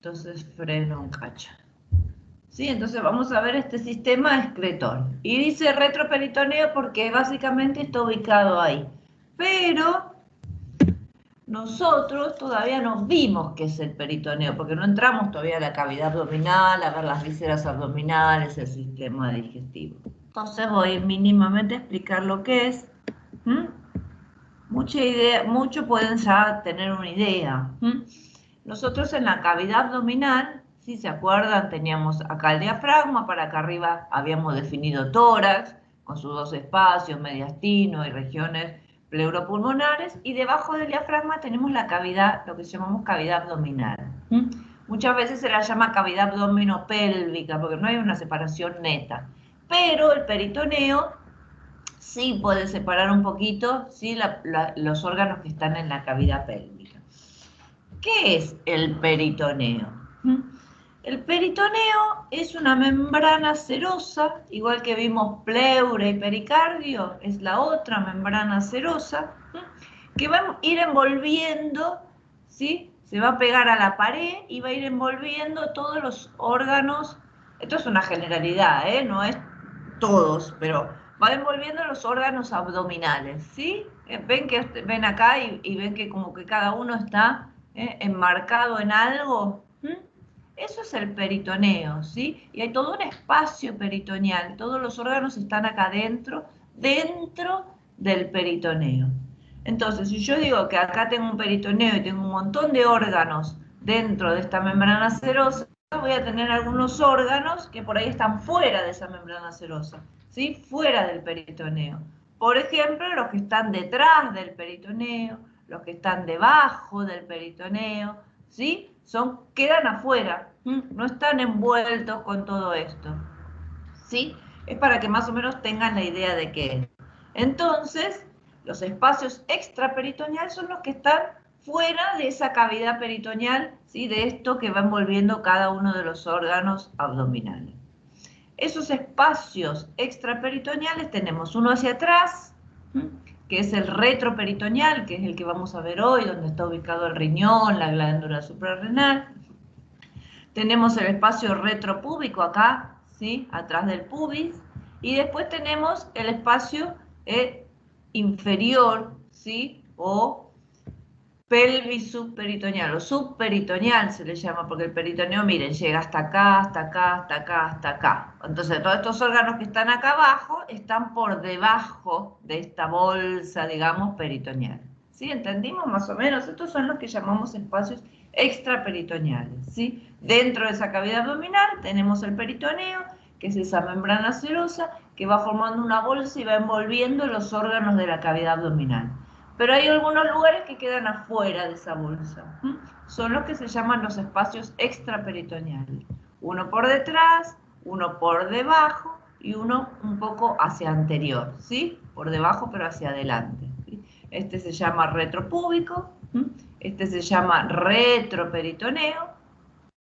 Entonces freno un cacho. ¿Sí? Entonces vamos a ver este sistema excretor. Y dice retroperitoneo porque básicamente está ubicado ahí. Pero nosotros todavía no vimos qué es el peritoneo, porque no entramos todavía a la cavidad abdominal, a ver las vísceras abdominales, el sistema digestivo. Entonces voy mínimamente a explicar lo que es. Mucho pueden ya tener una idea. Nosotros en la cavidad abdominal, si se acuerdan, teníamos acá el diafragma, para acá arriba habíamos definido tórax, con sus dos espacios, mediastino y regiones pleuropulmonares, y debajo del diafragma tenemos la cavidad, lo que llamamos cavidad abdominal. Muchas veces se la llama cavidad abdominopélvica, porque no hay una separación neta. Pero el peritoneo sí puede separar un poquito, ¿sí? Los órganos que están en la cavidad pélvica. ¿Qué es el peritoneo? El peritoneo es una membrana serosa, igual que vimos pleura y pericardio, es la otra membrana serosa, que va a ir envolviendo, ¿sí? Se va a pegar a la pared y va a ir envolviendo todos los órganos. Esto es una generalidad, no es todos, pero va envolviendo los órganos abdominales, ¿sí? Ven acá y ven que como que cada uno está enmarcado en algo. Eso es el peritoneo, ¿sí? Y hay todo un espacio peritoneal, todos los órganos están acá dentro del peritoneo. Entonces, si yo digo que acá tengo un peritoneo y tengo un montón de órganos dentro de esta membrana serosa, voy a tener algunos órganos que por ahí están fuera de esa membrana serosa, ¿sí? Fuera del peritoneo. Por ejemplo, los que están detrás del peritoneo, los que están debajo del peritoneo, ¿sí? Quedan afuera, no están envueltos con todo esto, ¿sí? Es para que más o menos tengan la idea de qué es. Entonces, los espacios extraperitoneal son los que están fuera de esa cavidad peritoneal, ¿sí? De esto que va envolviendo cada uno de los órganos abdominales. Esos espacios extraperitoneales tenemos uno hacia atrás, que es el retroperitoneal, que es el que vamos a ver hoy, donde está ubicado el riñón, la glándula suprarrenal. Tenemos el espacio retropúbico acá, ¿sí? Atrás del pubis. Y después tenemos el espacio inferior, ¿sí? O pelvis subperitoneal, o subperitoneal se le llama, porque el peritoneo, miren, llega hasta acá, hasta acá, hasta acá, hasta acá. Entonces, todos estos órganos que están acá abajo están por debajo de esta bolsa, digamos, peritoneal. ¿Sí? ¿Entendimos más o menos? Estos son los que llamamos espacios extraperitoneales, ¿sí? Dentro de esa cavidad abdominal tenemos el peritoneo, que es esa membrana serosa, que va formando una bolsa y va envolviendo los órganos de la cavidad abdominal. Pero hay algunos lugares que quedan afuera de esa bolsa. Son los que se llaman los espacios extraperitoneales. Uno por detrás, uno por debajo y uno un poco hacia anterior, ¿sí? Por debajo pero hacia adelante, ¿sí? Este se llama retropúbico, este se llama retroperitoneo,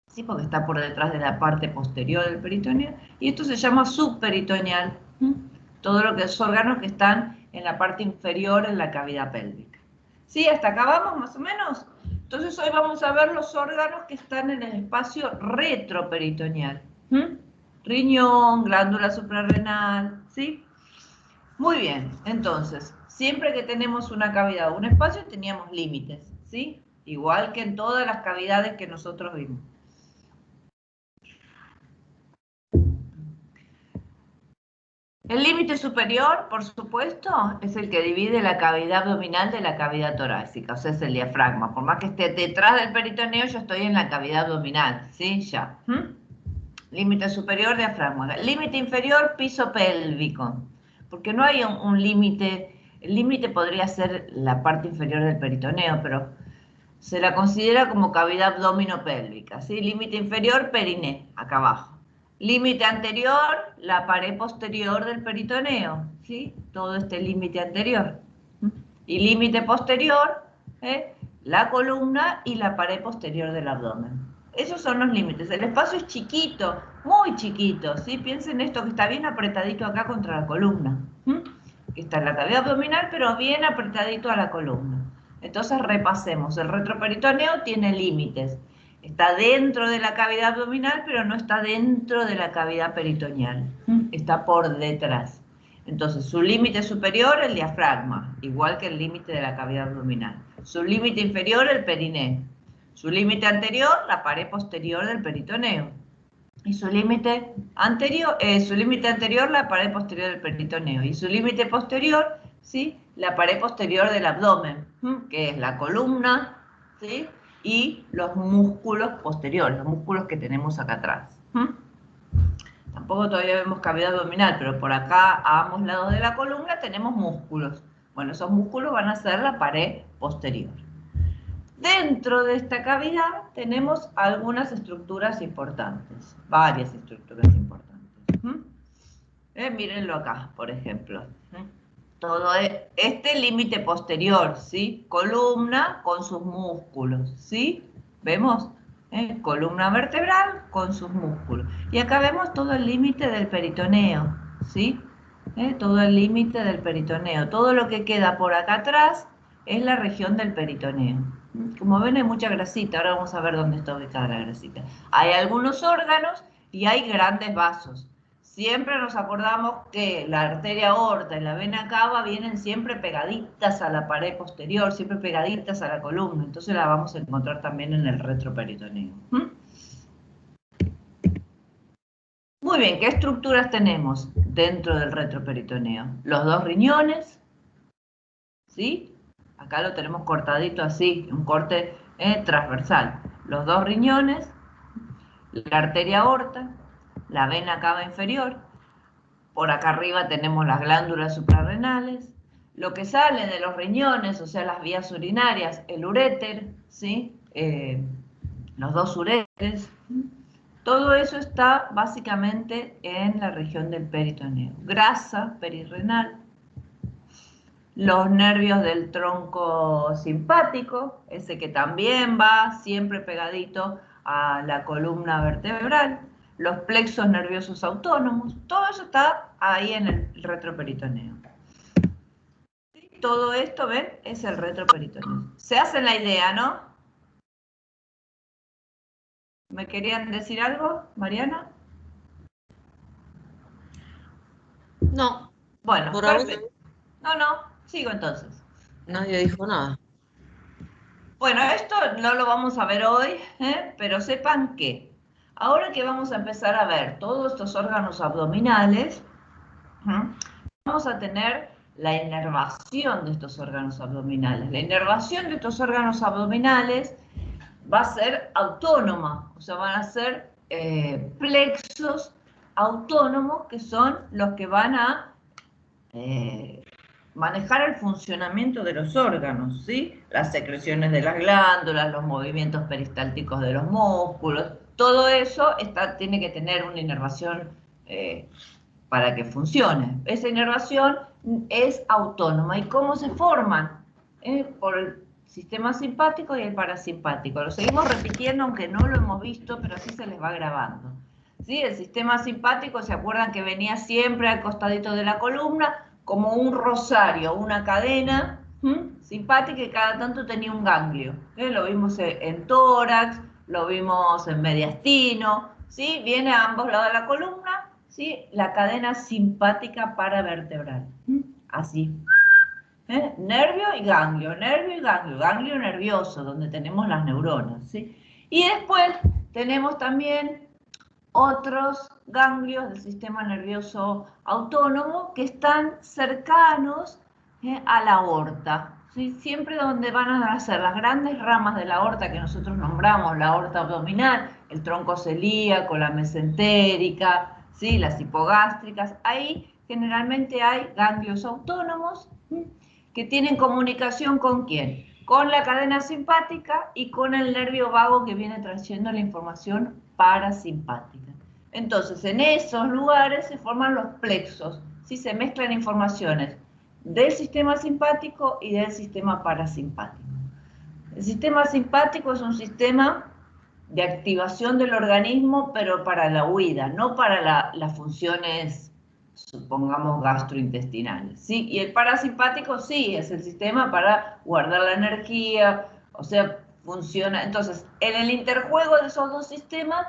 ¿sí? Porque está por detrás de la parte posterior del peritoneo, y esto se llama subperitoneal, todo lo que son órganos que están en la parte inferior en la cavidad pélvica. ¿Sí? ¿Hasta acá vamos más o menos? Entonces hoy vamos a ver los órganos que están en el espacio retroperitoneal. Riñón, glándula suprarrenal, ¿sí? Muy bien, entonces, siempre que tenemos una cavidad o un espacio teníamos límites, ¿sí? Igual que en todas las cavidades que nosotros vimos. El límite superior, por supuesto, es el que divide la cavidad abdominal de la cavidad torácica, o sea, es el diafragma. Por más que esté detrás del peritoneo, yo estoy en la cavidad abdominal, ¿sí? Ya. Límite superior, diafragma. Límite inferior, piso pélvico. Porque no hay un límite. El límite podría ser la parte inferior del peritoneo, pero se la considera como cavidad abdominopélvica, ¿sí? Límite inferior, periné, acá abajo. Límite anterior, la pared posterior del peritoneo, ¿sí? Todo este límite anterior. Y límite posterior, la columna y la pared posterior del abdomen. Esos son los límites. El espacio es chiquito, muy chiquito, ¿sí? Piensen esto que está bien apretadito acá contra la columna. Que está en la cavidad abdominal, pero bien apretadito a la columna. Entonces repasemos. El retroperitoneo tiene límites Está dentro de la cavidad abdominal, pero no está dentro de la cavidad peritoneal. Está por detrás. Entonces, su límite superior, el diafragma, igual que el límite de la cavidad abdominal. Su límite inferior, el perineo. Su límite anterior, la pared posterior del peritoneo. Y su límite anterior, la pared posterior del peritoneo. Y su límite posterior, ¿sí? La pared posterior del abdomen, que es la columna, ¿sí? Y los músculos posteriores, los músculos que tenemos acá atrás. Tampoco todavía vemos cavidad abdominal, pero por acá, a ambos lados de la columna, tenemos músculos. Bueno, esos músculos van a ser la pared posterior. Dentro de esta cavidad tenemos algunas estructuras importantes, varias estructuras importantes. Mírenlo acá, por ejemplo. Todo este límite posterior, ¿sí? Columna con sus músculos, ¿sí? ¿Vemos? Columna vertebral con sus músculos. Y acá vemos todo el límite del peritoneo, ¿sí? Todo el límite del peritoneo. Todo lo que queda por acá atrás es la región del peritoneo. Como ven, hay mucha grasita. Ahora vamos a ver dónde está ubicada la grasita. Hay algunos órganos y hay grandes vasos. Siempre nos acordamos que la arteria aorta y la vena cava vienen siempre pegaditas a la pared posterior, siempre pegaditas a la columna. Entonces la vamos a encontrar también en el retroperitoneo. Muy bien, ¿qué estructuras tenemos dentro del retroperitoneo? Los dos riñones, ¿sí? Acá lo tenemos cortadito así, un corte transversal. Los dos riñones, la arteria aorta, la vena cava inferior. Por acá arriba tenemos las glándulas suprarrenales. Lo que sale de los riñones, o sea, las vías urinarias, el uréter, ¿sí? Los dos uréteres. Todo eso está básicamente en la región del peritoneo. Grasa perirrenal. Los nervios del tronco simpático, ese que también va siempre pegadito a la columna vertebral. Los plexos nerviosos autónomos, todo eso está ahí en el retroperitoneo. Todo esto, ¿ven? Es el retroperitoneo. Se hacen la idea, ¿no? ¿Me querían decir algo, Mariana? No. Bueno, por perfecto. No, sigo entonces. Nadie dijo nada. Bueno, esto no lo vamos a ver hoy, pero sepan que ahora que vamos a empezar a ver todos estos órganos abdominales, vamos a tener la inervación de estos órganos abdominales. La inervación de estos órganos abdominales va a ser autónoma, o sea, van a ser plexos autónomos que son los que van a manejar el funcionamiento de los órganos, ¿sí? Las secreciones de las glándulas, los movimientos peristálticos de los músculos, todo eso tiene que tener una inervación para que funcione. Esa inervación es autónoma. ¿Y cómo se forman? Por el sistema simpático y el parasimpático. Lo seguimos repitiendo, aunque no lo hemos visto, pero así se les va grabando. ¿Sí? El sistema simpático, ¿se acuerdan que venía siempre al costadito de la columna? Como un rosario, una cadena simpática, y cada tanto tenía un ganglio. Lo vimos en tórax, lo vimos en mediastino, ¿sí? Viene a ambos lados de la columna, ¿sí? La cadena simpática paravertebral, así. Nervio y ganglio, ganglio nervioso, donde tenemos las neuronas, ¿sí? Y después tenemos también otros ganglios del sistema nervioso autónomo que están cercanos a la aorta, ¿sí? Siempre donde van a nacer las grandes ramas de la aorta que nosotros nombramos, la aorta abdominal, el tronco celíaco, la mesentérica, ¿sí? Las hipogástricas, ahí generalmente hay ganglios autónomos que tienen comunicación ¿con quién? Con la cadena simpática y con el nervio vago que viene trayendo la información parasimpática. Entonces, en esos lugares se forman los plexos, ¿sí? Se mezclan informaciones del sistema simpático y del sistema parasimpático. El sistema simpático es un sistema de activación del organismo, pero para la huida, no para las funciones, supongamos, gastrointestinales, ¿sí? Y el parasimpático sí, es el sistema para guardar la energía, o sea, funciona. Entonces, en el interjuego de esos dos sistemas,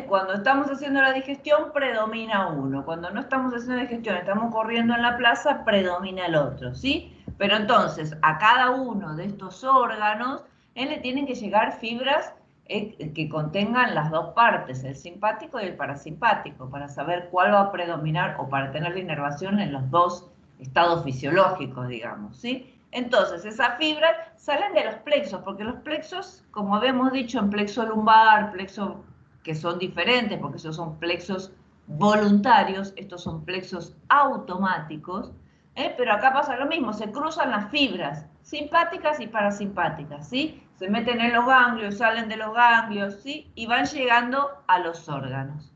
cuando estamos haciendo la digestión, predomina uno. Cuando no estamos haciendo la digestión, estamos corriendo en la plaza, predomina el otro, ¿sí? Pero entonces, a cada uno de estos órganos, le tienen que llegar fibras que contengan las dos partes, el simpático y el parasimpático, para saber cuál va a predominar o para tener la inervación en los dos estados fisiológicos, digamos, ¿sí? Entonces, esas fibras salen de los plexos, porque los plexos, como habíamos dicho, en plexo lumbar, plexo que son diferentes, porque esos son plexos voluntarios, estos son plexos automáticos, pero acá pasa lo mismo, se cruzan las fibras simpáticas y parasimpáticas, ¿sí? Se meten en los ganglios, salen de los ganglios, ¿sí? Y van llegando a los órganos.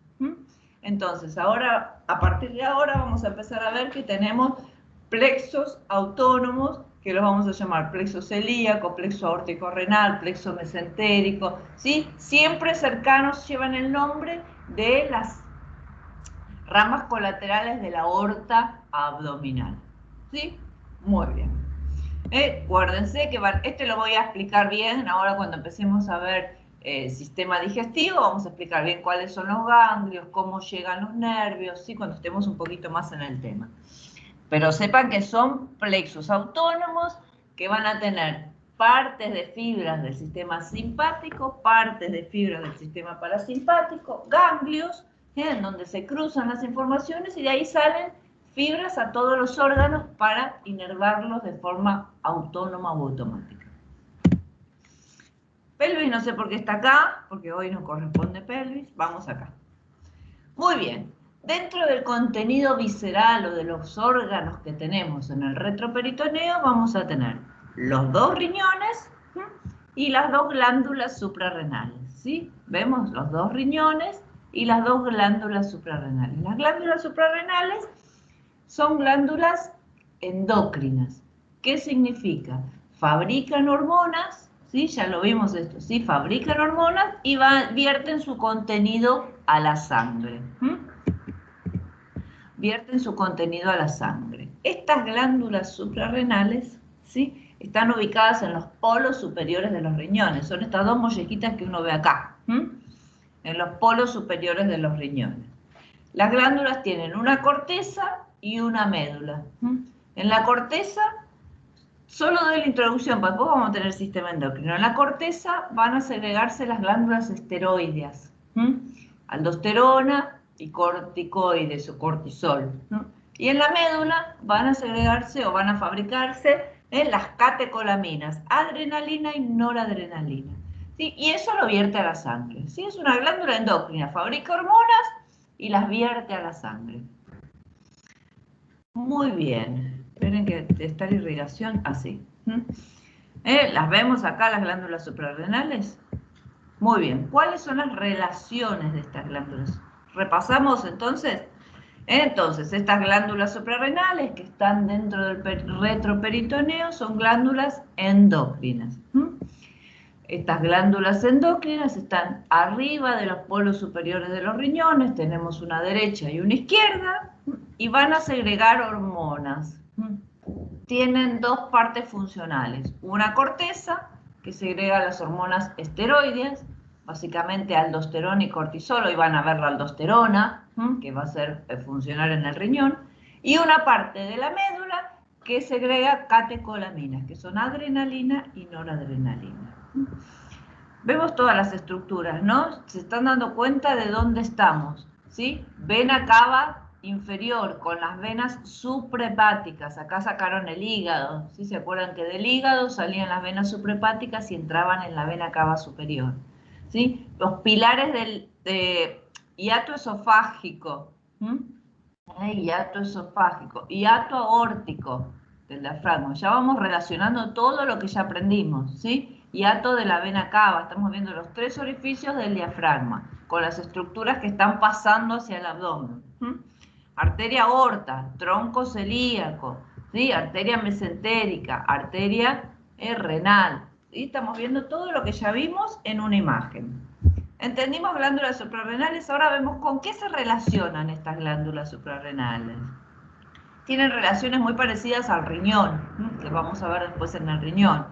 Entonces, ahora, a partir de ahora, vamos a empezar a ver que tenemos plexos autónomos, que los vamos a llamar plexo celíaco, plexo aórtico renal, plexo mesentérico, ¿sí? Siempre cercanos, llevan el nombre de las ramas colaterales de la aorta abdominal, ¿sí? Muy bien. Acuérdense que este lo voy a explicar bien ahora cuando empecemos a ver sistema digestivo, vamos a explicar bien cuáles son los ganglios, cómo llegan los nervios, ¿sí? Cuando estemos un poquito más en el tema. Pero sepan que son plexos autónomos que van a tener partes de fibras del sistema simpático, partes de fibras del sistema parasimpático, ganglios, en donde se cruzan las informaciones y de ahí salen fibras a todos los órganos para inervarlos de forma autónoma o automática. Pelvis, no sé por qué está acá, porque hoy no corresponde pelvis, vamos acá. Muy bien, dentro del contenido visceral o de los órganos que tenemos en el retroperitoneo vamos a tener los dos riñones y las dos glándulas suprarrenales, ¿sí? Vemos los dos riñones y las dos glándulas suprarrenales. Las glándulas suprarrenales son glándulas endócrinas. ¿Qué significa? Fabrican hormonas, ¿sí? Ya lo vimos esto, ¿sí? Fabrican hormonas y vierten su contenido a la sangre. Vierten su contenido a la sangre. Estas glándulas suprarrenales, ¿sí? Están ubicadas en los polos superiores de los riñones. Son estas dos mollejitas que uno ve acá, en los polos superiores de los riñones. Las glándulas tienen una corteza y una médula. En la corteza, solo doy la introducción, porque después vamos a tener sistema endocrino. En la corteza van a segregarse las glándulas esteroideas, aldosterona y corticoides o cortisol. Y en la médula van a segregarse o van a fabricarse las catecolaminas, adrenalina y noradrenalina. ¿Sí? Y eso lo vierte a la sangre. ¿Sí? Es una glándula endocrina, fabrica hormonas y las vierte a la sangre. Muy bien. Esperen que está la irrigación así. ¿Las vemos acá, las glándulas suprarrenales? Muy bien. ¿Cuáles son las relaciones de estas glándulas? Repasamos entonces. Entonces, estas glándulas suprarrenales que están dentro del retroperitoneo son glándulas endócrinas. Estas glándulas endócrinas están arriba de los polos superiores de los riñones, tenemos una derecha y una izquierda, y van a segregar hormonas. Tienen dos partes funcionales, una corteza que segrega las hormonas esteroideas, básicamente aldosterona y cortisol, y van a ver la aldosterona, que va a ser funcionar en el riñón, y una parte de la médula que segrega catecolaminas, que son adrenalina y noradrenalina. Vemos todas las estructuras, ¿no? Se están dando cuenta de dónde estamos, ¿sí? Vena cava inferior con las venas suprahepáticas. Acá sacaron el hígado, ¿sí? ¿Se acuerdan que del hígado salían las venas suprahepáticas y entraban en la vena cava superior? ¿Sí? Los pilares del hiato esofágico, hiato esofágico, hiato aórtico del diafragma. Ya vamos relacionando todo lo que ya aprendimos, ¿sí? Hiato de la vena cava, estamos viendo los tres orificios del diafragma, con las estructuras que están pasando hacia el abdomen. Arteria aorta, tronco celíaco, ¿sí? Arteria mesentérica, arteria renal. ¿Sí? Estamos viendo todo lo que ya vimos en una imagen. Entendimos glándulas suprarrenales, ahora vemos con qué se relacionan estas glándulas suprarrenales. Tienen relaciones muy parecidas al riñón, que vamos a ver después en el riñón,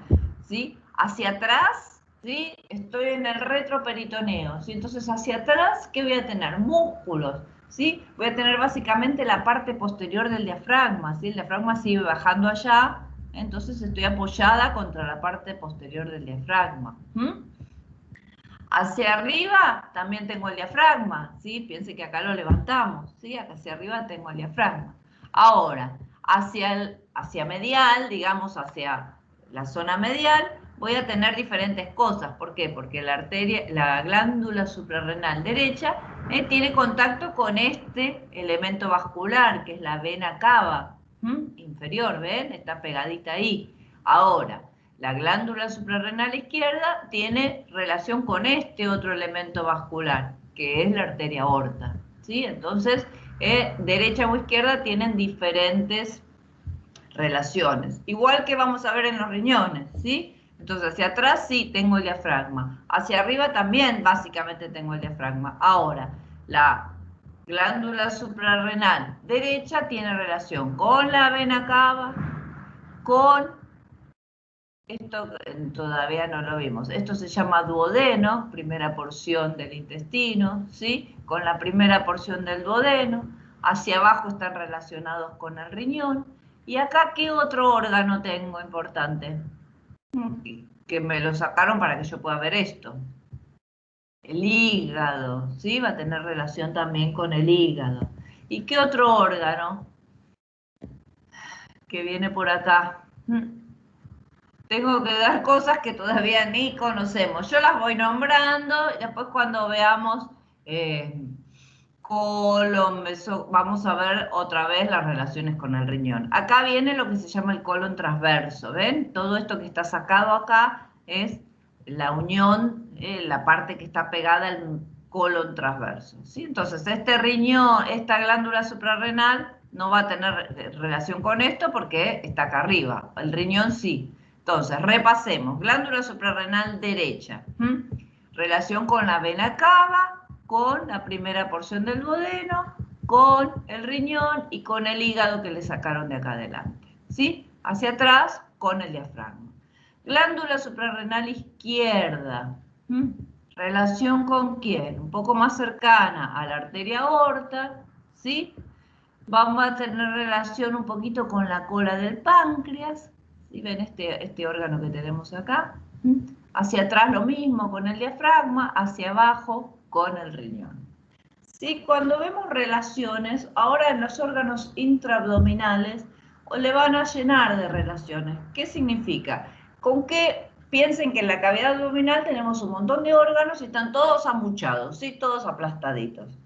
¿sí? Hacia atrás ¿sí? Estoy en el retroperitoneo, ¿sí? Entonces hacia atrás, ¿qué voy a tener? Músculos, ¿sí? Voy a tener básicamente la parte posterior del diafragma, ¿sí? El diafragma sigue bajando allá, entonces estoy apoyada contra la parte posterior del diafragma. Hacia arriba también tengo el diafragma, ¿sí? Piense que acá lo levantamos, ¿sí? Acá hacia arriba tengo el diafragma. Ahora, hacia medial, digamos, hacia la zona medial, voy a tener diferentes cosas. ¿Por qué? Porque la glándula suprarrenal derecha tiene contacto con este elemento vascular, que es la vena cava inferior, ¿ven? Está pegadita ahí. Ahora, la glándula suprarrenal izquierda tiene relación con este otro elemento vascular, que es la arteria aorta, ¿sí? Entonces, derecha o izquierda tienen diferentes relaciones. Igual que vamos a ver en los riñones, ¿sí? Entonces, hacia atrás sí tengo el diafragma. Hacia arriba también básicamente tengo el diafragma. Ahora, la glándula suprarrenal derecha tiene relación con la vena cava, con esto todavía no lo vimos. Esto se llama duodeno, primera porción del intestino, ¿sí? Con la primera porción del duodeno. Hacia abajo están relacionados con el riñón. ¿Y acá qué otro órgano tengo importante? Que me lo sacaron para que yo pueda ver esto. El hígado, ¿sí? Va a tener relación también con el hígado. ¿Y qué otro órgano que viene por acá? Tengo que dar cosas que todavía ni conocemos. Yo las voy nombrando y después cuando veamos colon, vamos a ver otra vez las relaciones con el riñón. Acá viene lo que se llama el colon transverso, ¿ven? Todo esto que está sacado acá es la unión, la parte que está pegada al colon transverso, ¿sí? Entonces, este riñón, esta glándula suprarrenal no va a tener relación con esto porque está acá arriba. El riñón sí. Entonces, repasemos. Glándula suprarrenal derecha. Relación con la vena cava, con la primera porción del duodeno, con el riñón y con el hígado que le sacaron de acá adelante. ¿Sí? Hacia atrás, con el diafragma. Glándula suprarrenal izquierda. ¿Relación con quién? Un poco más cercana a la arteria aorta, ¿sí? Vamos a tener relación un poquito con la cola del páncreas, ¿sí? ¿Ven este órgano que tenemos acá? Hacia atrás lo mismo con el diafragma, hacia abajo con el riñón. ¿Sí? Cuando vemos relaciones, ahora en los órganos intraabdominales le van a llenar de relaciones. ¿Qué significa? Con que piensen que en la cavidad abdominal tenemos un montón de órganos y están todos amuchados, ¿sí? Todos aplastaditos.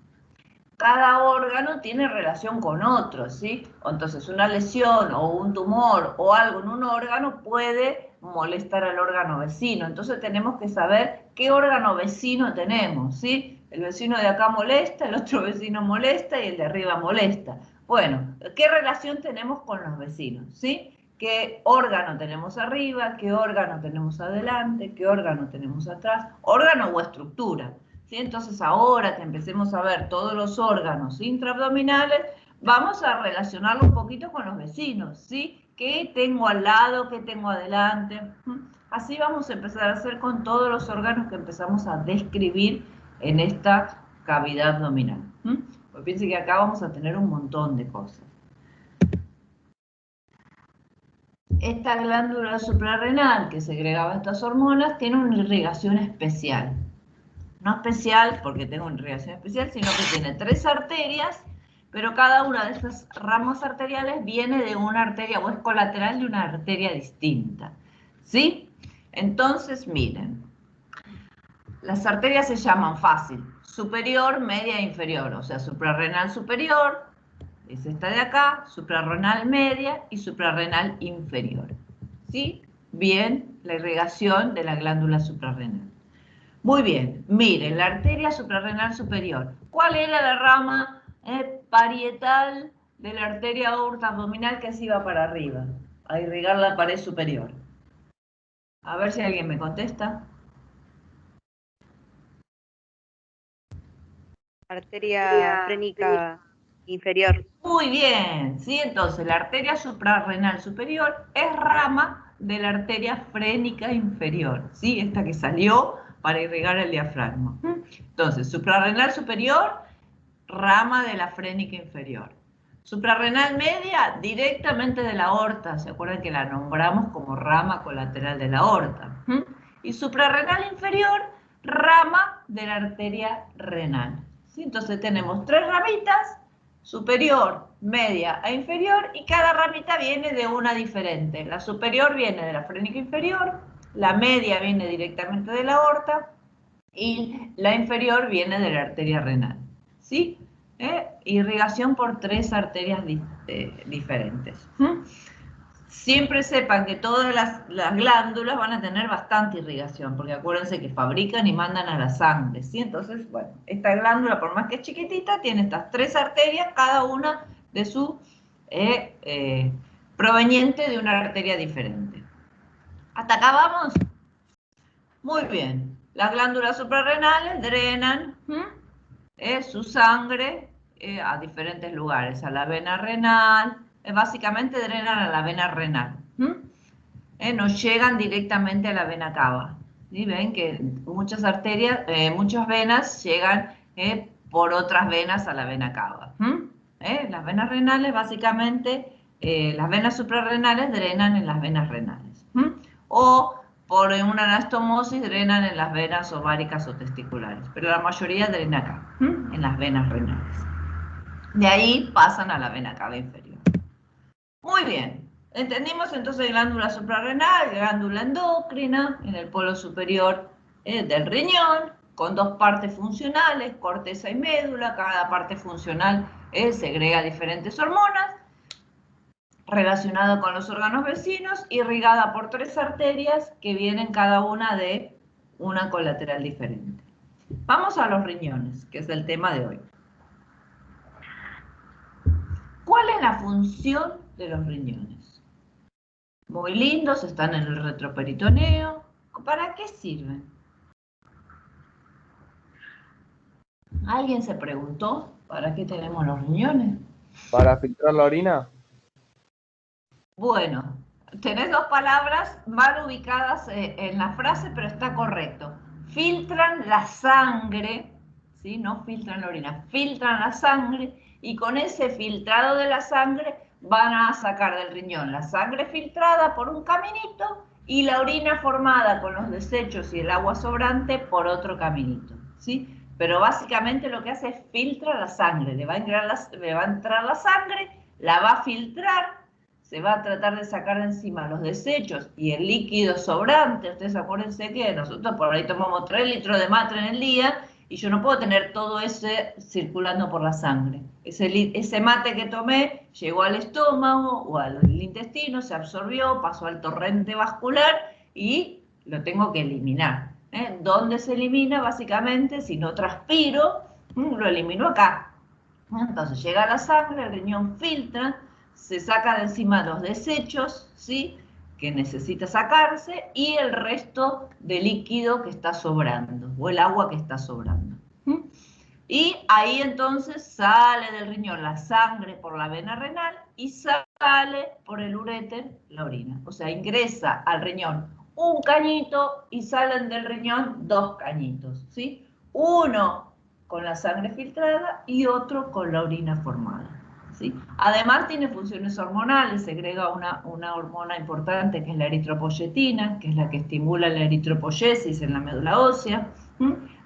Cada órgano tiene relación con otro, ¿sí? Entonces una lesión o un tumor o algo en un órgano puede molestar al órgano vecino. Entonces tenemos que saber qué órgano vecino tenemos, ¿sí? El vecino de acá molesta, el otro vecino molesta y el de arriba molesta. Bueno, ¿qué relación tenemos con los vecinos, ¿sí? ¿Qué órgano tenemos arriba? ¿Qué órgano tenemos adelante? ¿Qué órgano tenemos atrás? Órgano o estructura. ¿Sí? Entonces ahora que empecemos a ver todos los órganos intraabdominales, vamos a relacionarlo un poquito con los vecinos, ¿sí? ¿Qué tengo al lado? ¿Qué tengo adelante? Así vamos a empezar a hacer con todos los órganos que empezamos a describir en esta cavidad abdominal. Pues piensen que acá vamos a tener un montón de cosas. Esta glándula suprarrenal que segregaba estas hormonas tiene una irrigación especial. No especial porque tengo una irrigación especial, sino que tiene 3 arterias, pero cada una de esas ramas arteriales viene de una arteria o es colateral de una arteria distinta. ¿Sí? Entonces, miren, las arterias se llaman fácil, superior, media e inferior, o sea, suprarrenal superior, es esta de acá, suprarrenal media y suprarrenal inferior. ¿Sí? Bien, la irrigación de la glándula suprarrenal. Muy bien, miren, la arteria suprarrenal superior. ¿Cuál era la rama parietal de la arteria aorta abdominal que se iba para arriba? A irrigar la pared superior. A ver si alguien me contesta. Arteria frénica inferior. Muy bien, ¿sí? Entonces la arteria suprarrenal superior es rama de la arteria frénica inferior, ¿sí? Esta que salió para irrigar el diafragma. Entonces, suprarrenal superior, rama de la frénica inferior. Suprarrenal media, directamente de la aorta. ¿Se acuerdan que la nombramos como rama colateral de la aorta? Y suprarrenal inferior, rama de la arteria renal. ¿Sí? Entonces tenemos 3 ramitas, superior, media e inferior, y cada ramita viene de una diferente. La superior viene de la frénica inferior, la media viene directamente de la aorta, y la inferior viene de la arteria renal. ¿Sí? Irrigación por 3 arterias diferentes. Siempre sepan que todas las glándulas van a tener bastante irrigación, porque acuérdense que fabrican y mandan a la sangre, ¿sí? Entonces, bueno, esta glándula, por más que es chiquitita, tiene estas 3 arterias, cada una de su proveniente de una arteria diferente. ¿Hasta acá vamos? Muy bien. Las glándulas suprarrenales drenan su sangre a diferentes lugares, a la vena renal, básicamente drenan a la vena renal. No llegan directamente a la vena cava. ¿Sí? Ven que muchas arterias, muchas venas llegan por otras venas a la vena cava. Las venas renales, básicamente, las venas suprarrenales drenan en las venas renales. O por una anastomosis drenan en las venas ováricas o testiculares, pero la mayoría drena acá, en las venas renales. De ahí pasan a la vena cava inferior. Muy bien, entendimos entonces glándula suprarrenal, glándula endocrina, en el polo superior del riñón, con 2 partes funcionales, corteza y médula. Cada parte funcional segrega diferentes hormonas, relacionada con los órganos vecinos, irrigada por 3 arterias que vienen cada una de una colateral diferente. Vamos a los riñones, que es el tema de hoy. ¿Cuál es la función de los riñones? Muy lindos, están en el retroperitoneo. ¿Para qué sirven? ¿Alguien se preguntó para qué tenemos los riñones? ¿Para filtrar la orina? Bueno, tenés 2 palabras mal ubicadas en la frase, pero está correcto. Filtran la sangre, ¿sí? No filtran la orina, filtran la sangre, y con ese filtrado de la sangre van a sacar del riñón la sangre filtrada por un caminito y la orina formada con los desechos y el agua sobrante por otro caminito, ¿sí? Pero básicamente lo que hace es filtrar la sangre, le va a entrar la sangre, la va a filtrar, se va a tratar de sacar de encima los desechos y el líquido sobrante. Ustedes acuérdense que nosotros por ahí tomamos 3 litros de matre en el día y yo no puedo tener todo ese circulando por la sangre. Ese mate que tomé llegó al estómago o al intestino, se absorbió, pasó al torrente vascular y lo tengo que eliminar. ¿Dónde se elimina? Básicamente, si no transpiro, lo elimino acá. Entonces llega a la sangre, el riñón filtra, se saca de encima los desechos, ¿sí?, que necesita sacarse, y el resto de líquido que está sobrando, o el agua que está sobrando. Y ahí entonces sale del riñón la sangre por la vena renal y sale por el uréter la orina. O sea, ingresa al riñón un cañito y salen del riñón 2 cañitos, ¿sí? Uno con la sangre filtrada y otro con la orina formada, ¿sí? Además tiene funciones hormonales, segrega una hormona importante que es la eritropoyetina, que es la que estimula la eritropoyesis en la médula ósea.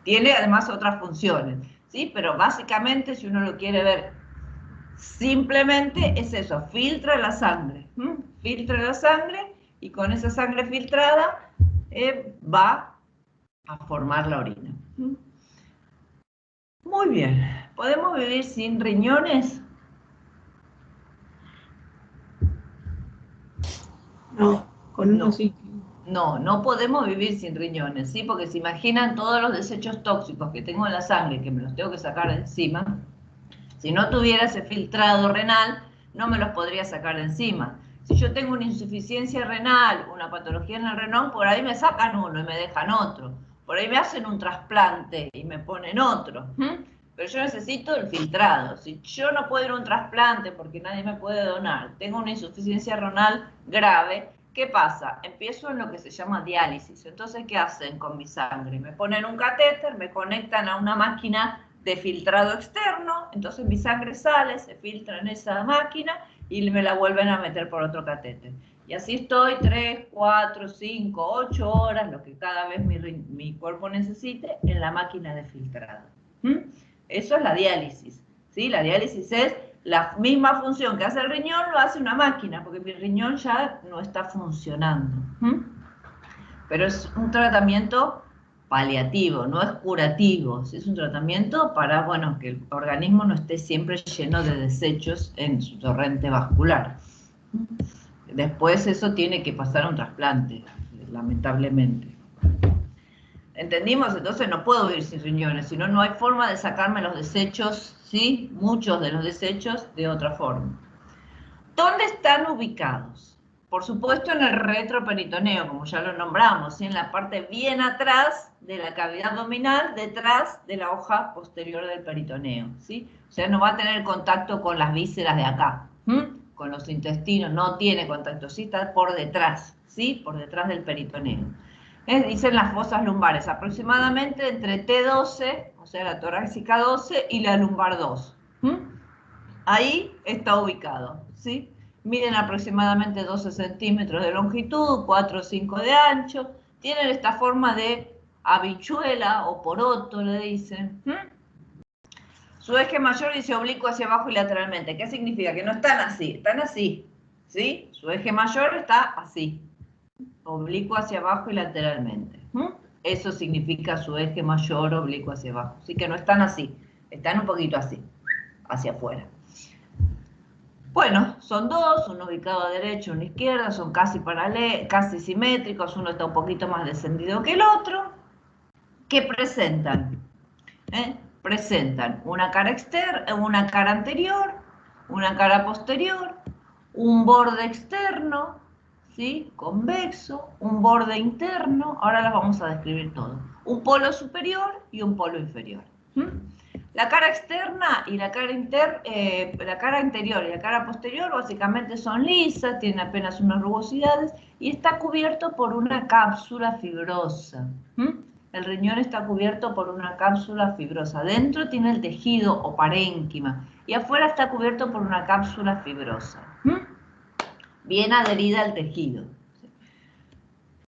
Tiene además otras funciones, ¿sí? Pero básicamente, si uno lo quiere ver simplemente, es eso, filtra la sangre, y con esa sangre filtrada va a formar la orina. Muy bien, ¿podemos vivir sin riñones? No, con uno sí. No podemos vivir sin riñones, ¿sí? Porque se imaginan todos los desechos tóxicos que tengo en la sangre, que me los tengo que sacar de encima. Si no tuviera ese filtrado renal, no me los podría sacar de encima. Si yo tengo una insuficiencia renal, una patología en el riñón, por ahí me sacan uno y me dejan otro. Por ahí me hacen un trasplante y me ponen otro. Pero yo necesito el filtrado. Si yo no puedo ir a un trasplante porque nadie me puede donar, tengo una insuficiencia renal grave, ¿Qué pasa? Empiezo en lo que se llama diálisis. Entonces, ¿qué hacen con mi sangre? Me ponen un catéter, me conectan a una máquina de filtrado externo, entonces mi sangre sale, se filtra en esa máquina y me la vuelven a meter por otro catéter. Y así estoy 3, 4, 5, 8 horas, lo que cada vez mi cuerpo necesite, en la máquina de filtrado. Eso es la diálisis, ¿sí? La diálisis es la misma función que hace el riñón, lo hace una máquina, porque mi riñón ya no está funcionando. Pero es un tratamiento paliativo, no es curativo. Es un tratamiento para, bueno, que el organismo no esté siempre lleno de desechos en su torrente vascular. Después eso tiene que pasar a un trasplante, lamentablemente. ¿Entendimos? Entonces no puedo vivir sin riñones, si no, no hay forma de sacarme los desechos, ¿sí? Muchos de los desechos de otra forma. ¿Dónde están ubicados? Por supuesto en el retroperitoneo, como ya lo nombramos, ¿sí? En la parte bien atrás de la cavidad abdominal, detrás de la hoja posterior del peritoneo, ¿sí? O sea, no va a tener contacto con las vísceras de acá, con los intestinos, no tiene contacto, sí está por detrás, ¿sí? Por detrás del peritoneo. Dicen las fosas lumbares, aproximadamente entre T12, o sea, la torácica 12 y la lumbar 2. Ahí está ubicado, ¿sí? Miden aproximadamente 12 centímetros de longitud, 4 o 5 de ancho. Tienen esta forma de habichuela o poroto, le dicen. Su eje mayor dice oblicuo hacia abajo y lateralmente. ¿Qué significa? Que no están así, están así, ¿sí? Su eje mayor está así, oblicuo hacia abajo y lateralmente. Eso significa su eje mayor oblicuo hacia abajo. Así que no están así, están un poquito así, hacia afuera. Bueno, son dos, uno ubicado a derecha, uno a izquierda, son casi simétricos, uno está un poquito más descendido que el otro. ¿Qué presentan? Presentan una cara externa, una cara anterior, una cara posterior, un borde externo, ¿sí? Convexo, un borde interno, ahora las vamos a describir todo. Un polo superior y un polo inferior. La cara externa y la cara anterior y la cara posterior básicamente son lisas, tienen apenas unas rugosidades y está cubierto por una cápsula fibrosa. El riñón está cubierto por una cápsula fibrosa. Dentro tiene el tejido o parénquima y afuera está cubierto por una cápsula fibrosa. Bien adherida al tejido.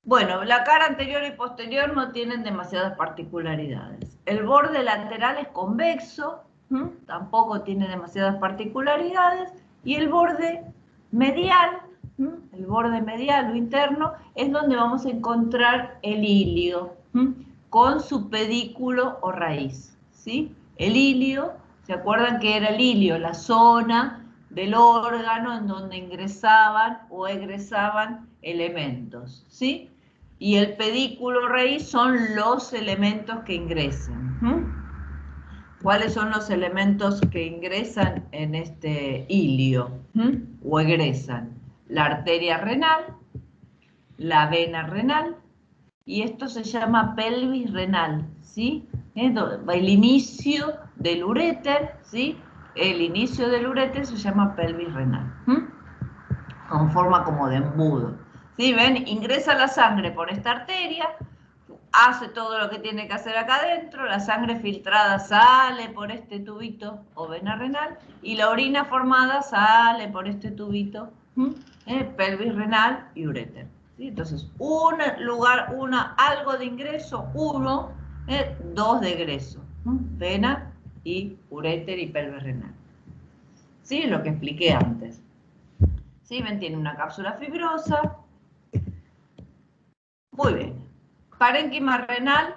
Bueno, la cara anterior y posterior no tienen demasiadas particularidades. El borde lateral es convexo, tampoco tiene demasiadas particularidades, y el borde medial o interno, es donde vamos a encontrar el ilio, con su pedículo o raíz, ¿sí? El ilio, ¿se acuerdan que era el ilio? La zona del órgano en donde ingresaban o egresaban elementos, ¿sí? Y el pedículo raíz son los elementos que ingresan. ¿Cuáles son los elementos que ingresan en este ilio o egresan? La arteria renal, la vena renal, y esto se llama pelvis renal, ¿sí? El inicio del uréter, ¿sí? El inicio del uréter se llama pelvis renal, con forma como de embudo. ¿Sí? ¿Ven? Ingresa la sangre por esta arteria, hace todo lo que tiene que hacer acá adentro, la sangre filtrada sale por este tubito o vena renal y la orina formada sale por este tubito, pelvis renal y uréter. ¿Sí? Entonces, algo de ingreso, dos de egreso, vena y uréter y pelvis renal. ¿Sí? Lo que expliqué antes. ¿Sí? ¿Ven? Tiene una cápsula fibrosa. Muy bien. Parénquima renal,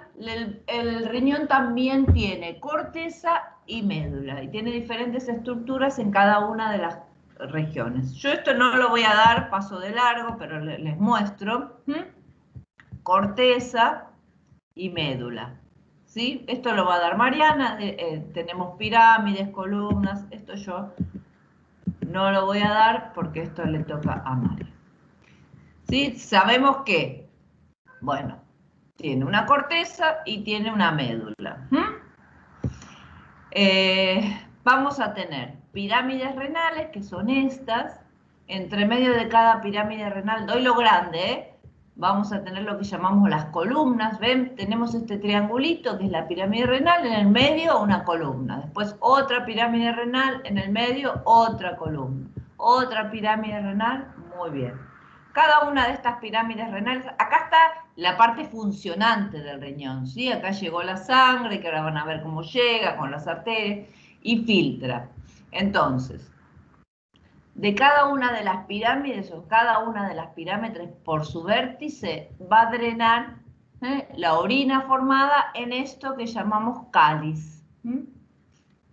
el riñón también tiene corteza y médula y tiene diferentes estructuras en cada una de las regiones. Yo esto no lo voy a dar, paso de largo, pero les muestro. Corteza y médula. ¿Sí? Esto lo va a dar Mariana, tenemos pirámides, columnas, esto yo no lo voy a dar porque esto le toca a María. ¿Sí? Sabemos que, bueno, tiene una corteza y tiene una médula. Vamos a tener pirámides renales, que son estas, entre medio de cada pirámide renal, doy lo grande, vamos a tener lo que llamamos las columnas. ¿Ven? Tenemos este triangulito que es la pirámide renal, en el medio una columna. Después otra pirámide renal, en el medio otra columna. Otra pirámide renal, muy bien. Cada una de estas pirámides renales, acá está la parte funcionante del riñón, ¿sí? Acá llegó la sangre, que ahora van a ver cómo llega con las arterias, y filtra. Entonces, de cada una de las pirámides o cada una de las pirámides por su vértice va a drenar la orina formada en esto que llamamos cáliz.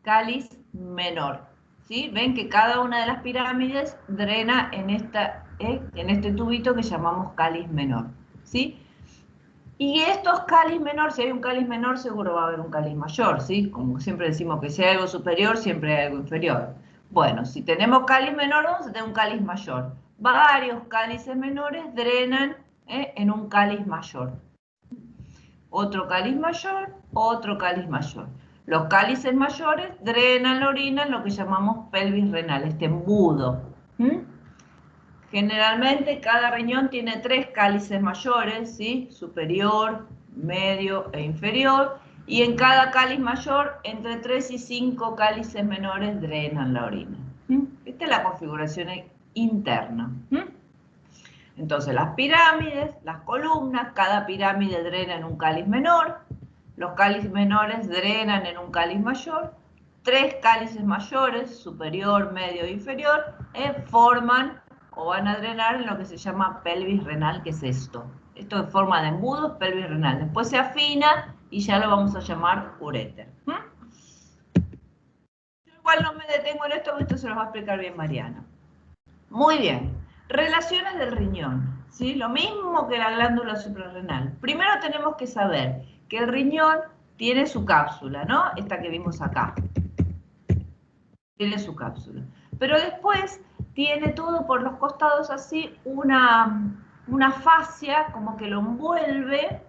Cáliz menor. ¿Sí? Ven que cada una de las pirámides drena en este tubito que llamamos cáliz menor. ¿Sí? Y estos cáliz menor, si hay un cáliz menor, seguro va a haber un cáliz mayor. ¿Sí? Como siempre decimos que si hay algo superior, siempre hay algo inferior. Bueno, si tenemos cáliz menor, vamos a tener un cáliz mayor. Varios cálices menores drenan en un cáliz mayor. Otro cáliz mayor, otro cáliz mayor. Los cálices mayores drenan la orina en lo que llamamos pelvis renal, este embudo. Generalmente cada riñón tiene 3 cálices mayores, ¿sí? Superior, medio e inferior. Y en cada cáliz mayor, entre 3 y 5 cálices menores drenan la orina. Esta es la configuración interna. Entonces las pirámides, las columnas, cada pirámide drena en un cáliz menor. Los cálices menores drenan en un cáliz mayor. 3 cálices mayores, superior, medio e inferior, forman o van a drenar en lo que se llama pelvis renal, que es esto. Esto en forma de embudo es pelvis renal. Después se afina y ya lo vamos a llamar uréter. Yo igual no me detengo en esto, porque esto se los va a explicar bien Mariana. Muy bien. Relaciones del riñón. ¿Sí? Lo mismo que la glándula suprarrenal. Primero tenemos que saber que el riñón tiene su cápsula, ¿no? Esta que vimos acá. Tiene su cápsula. Pero después tiene todo por los costados así una fascia como que lo envuelve,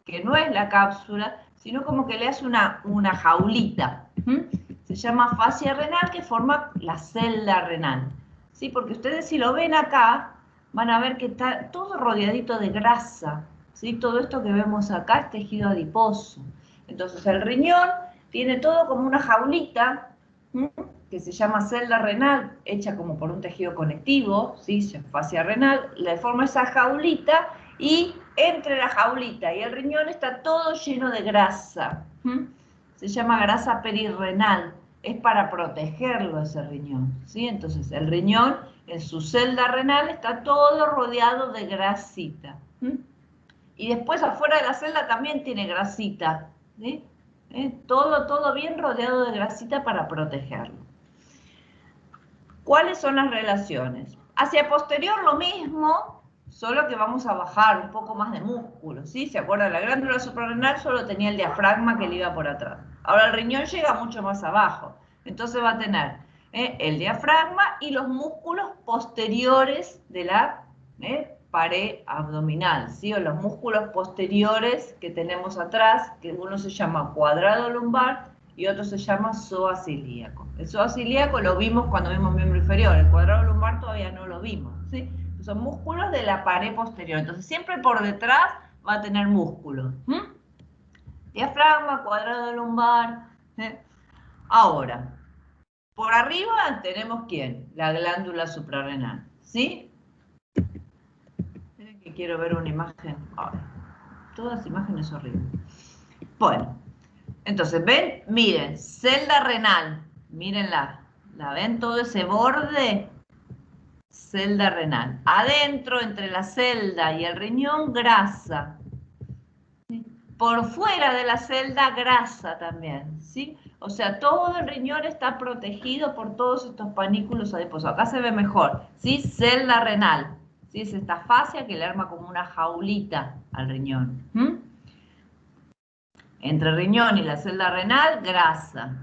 que no es la cápsula, sino como que le hace una jaulita. Se llama fascia renal, que forma la celda renal. ¿Sí? Porque ustedes si lo ven acá, van a ver que está todo rodeadito de grasa. ¿Sí? Todo esto que vemos acá es tejido adiposo. Entonces el riñón tiene todo como una jaulita, que se llama celda renal, hecha como por un tejido conectivo, ¿sí? Fascia renal, le forma esa jaulita, y entre la jaulita y el riñón está todo lleno de grasa. Se llama grasa perirrenal, es para protegerlo ese riñón, ¿sí? Entonces el riñón en su celda renal está todo rodeado de grasita. Y después afuera de la celda también tiene grasita, ¿sí? Todo bien rodeado de grasita para protegerlo. ¿Cuáles son las relaciones? Hacia posterior lo mismo, solo que vamos a bajar un poco más de músculo, ¿sí? ¿Se acuerdan? La glándula suprarrenal solo tenía el diafragma que le iba por atrás. Ahora el riñón llega mucho más abajo. Entonces va a tener el diafragma y los músculos posteriores de la pared abdominal, ¿sí? O los músculos posteriores que tenemos atrás, que uno se llama cuadrado lumbar y otro se llama psoas ilíaco. El psoas ilíaco lo vimos cuando vimos miembro inferior, el cuadrado lumbar todavía no lo vimos, ¿sí? Son músculos de la pared posterior, entonces siempre por detrás va a tener músculos. Diafragma, cuadrado lumbar. Ahora, por arriba tenemos ¿quién? La glándula suprarrenal, ¿sí? Miren que quiero ver una imagen. Ahora, todas las imágenes horribles. Bueno, entonces, ¿ven? Miren, celda renal. Mírenla. ¿La ven? Todo ese borde. Celda renal. Adentro, entre la celda y el riñón, grasa. Por fuera de la celda, grasa también, ¿sí? O sea, todo el riñón está protegido por todos estos panículos adiposos. Acá se ve mejor, ¿sí? Celda renal, ¿sí? Es esta fascia que le arma como una jaulita al riñón. Entre el riñón y la celda renal, grasa.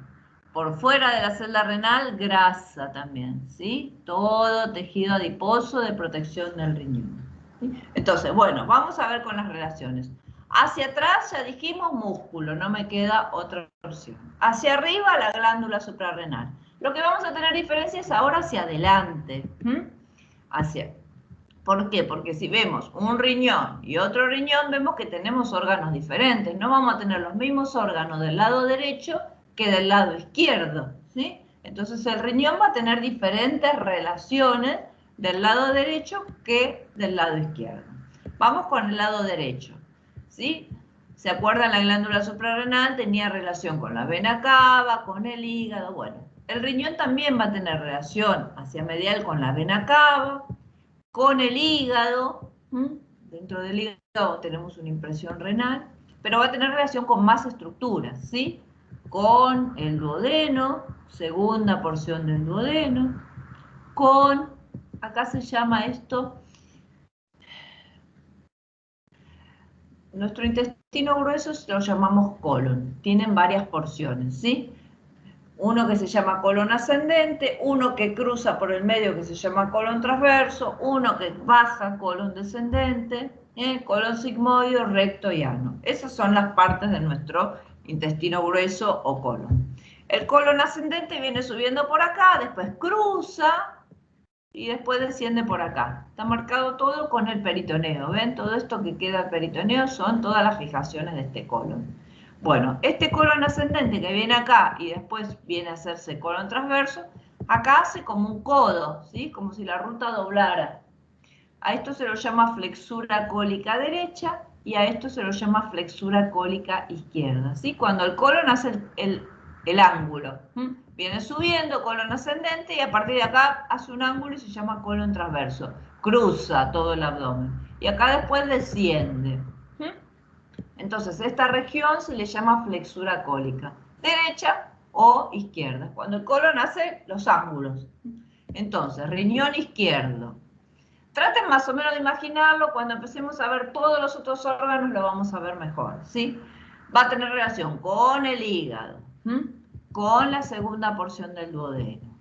Por fuera de la celda renal, grasa también, ¿sí? Todo tejido adiposo de protección del riñón. ¿Sí? Entonces, bueno, vamos a ver con las relaciones. Hacia atrás ya dijimos músculo, no me queda otra opción. Hacia arriba la glándula suprarrenal. Lo que vamos a tener diferencia es ahora hacia adelante. ¿Por qué? Porque si vemos un riñón y otro riñón, vemos que tenemos órganos diferentes. No vamos a tener los mismos órganos del lado derecho que del lado izquierdo, ¿sí? Entonces el riñón va a tener diferentes relaciones del lado derecho que del lado izquierdo. Vamos con el lado derecho, ¿sí? ¿Se acuerdan? La glándula suprarrenal tenía relación con la vena cava, con el hígado. Bueno, el riñón también va a tener relación hacia medial con la vena cava, con el hígado. Dentro del hígado tenemos una impresión renal, pero va a tener relación con más estructuras, ¿sí? Con el duodeno, segunda porción del duodeno, con, acá se llama esto, nuestro intestino grueso lo llamamos colon, tienen varias porciones, ¿sí? Uno que se llama colon ascendente, uno que cruza por el medio que se llama colon transverso, uno que baja colon descendente, colon sigmoide, recto y ano. Esas son las partes de nuestro intestino grueso o colon. El colon ascendente viene subiendo por acá, después cruza y después desciende por acá. Está marcado todo con el peritoneo. ¿Ven? Todo esto que queda el peritoneo son todas las fijaciones de este colon. Bueno, este colon ascendente que viene acá y después viene a hacerse colon transverso, acá hace como un codo, ¿sí? Como si la ruta doblara. A esto se lo llama flexura cólica derecha y a esto se lo llama flexura cólica izquierda, ¿sí? Cuando el colon hace el ángulo, viene subiendo, colon ascendente, y a partir de acá hace un ángulo y se llama colon transverso. Cruza todo el abdomen. Y acá después desciende. Entonces, esta región se le llama flexura cólica, derecha o izquierda. Cuando el colon hace los ángulos. Entonces, riñón izquierdo. Traten más o menos de imaginarlo. Cuando empecemos a ver todos los otros órganos, lo vamos a ver mejor, ¿sí? Va a tener relación con el hígado, con la segunda porción del duodeno,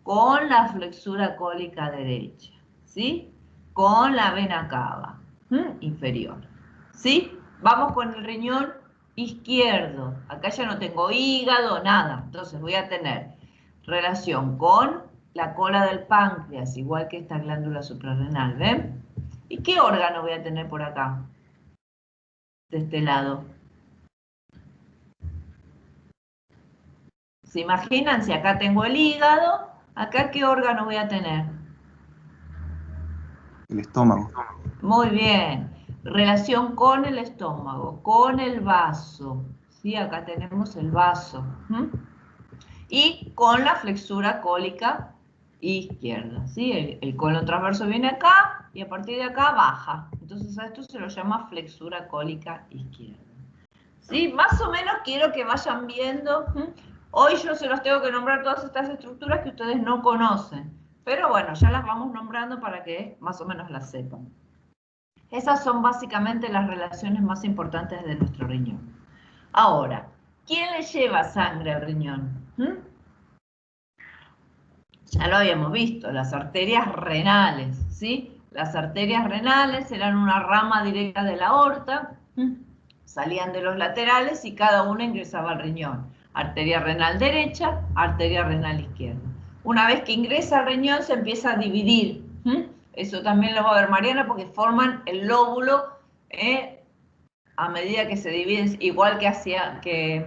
con la flexura cólica derecha, ¿sí? Con la vena cava inferior, ¿sí? Vamos con el riñón izquierdo. Acá ya no tengo hígado, nada. Entonces voy a tener relación con la cola del páncreas, igual que esta glándula suprarrenal, ¿ven? ¿Y qué órgano voy a tener por acá? De este lado. ¿Se imaginan? Si acá tengo el hígado, ¿acá qué órgano voy a tener? El estómago. Muy bien. Relación con el estómago, con el vaso. ¿Sí? Acá tenemos el vaso. Y con la flexura cólica izquierda. ¿Sí? El colon transverso viene acá y a partir de acá baja. Entonces a esto se lo llama flexura cólica izquierda. ¿Sí? Más o menos quiero que vayan viendo. Hoy yo se los tengo que nombrar todas estas estructuras que ustedes no conocen. Pero bueno, ya las vamos nombrando para que más o menos las sepan. Esas son básicamente las relaciones más importantes de nuestro riñón. Ahora, ¿quién le lleva sangre al riñón? Ya lo habíamos visto, las arterias renales, ¿sí? Las arterias renales eran una rama directa de la aorta, salían de los laterales y cada una ingresaba al riñón. Arteria renal derecha, arteria renal izquierda. Una vez que ingresa al riñón se empieza a dividir. Eso también lo va a ver Mariana porque forman el lóbulo a medida que se dividen, igual que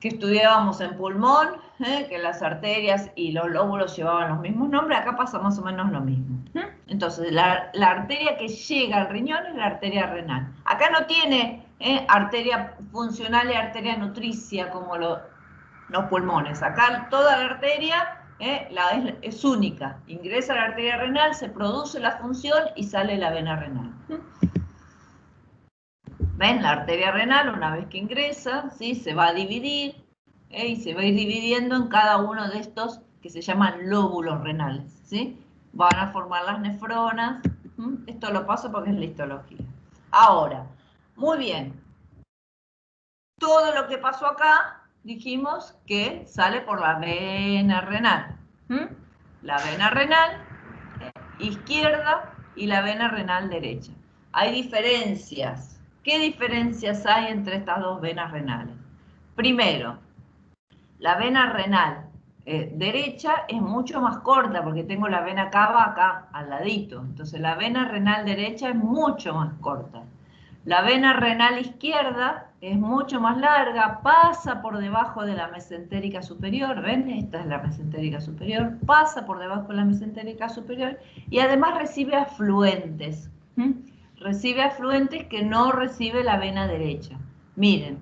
estudiábamos en pulmón, que las arterias y los lóbulos llevaban los mismos nombres, acá pasa más o menos lo mismo. Entonces, la arteria que llega al riñón es la arteria renal. Acá no tiene arteria funcional y arteria nutricia como los pulmones. Acá toda la arteria es única. Ingresa la arteria renal, se produce la función y sale la vena renal. ¿Ven? La arteria renal, una vez que ingresa, ¿sí? Se va a dividir y se va a ir dividiendo en cada uno de estos que se llaman lóbulos renales, ¿sí? Van a formar las nefronas. Esto lo paso porque es la histología. Ahora, muy bien. Todo lo que pasó acá, dijimos que sale por la vena renal. La vena renal izquierda y la vena renal derecha. Hay diferencias. ¿Qué diferencias hay entre estas dos venas renales? Primero, la vena renal derecha es mucho más corta porque tengo la vena cava acá, al ladito. Entonces la vena renal derecha es mucho más corta. La vena renal izquierda es mucho más larga, pasa por debajo de la mesentérica superior, ¿ven? Esta es la mesentérica superior, pasa por debajo de la mesentérica superior y además recibe afluentes. Recibe afluentes que no recibe la vena derecha. Miren,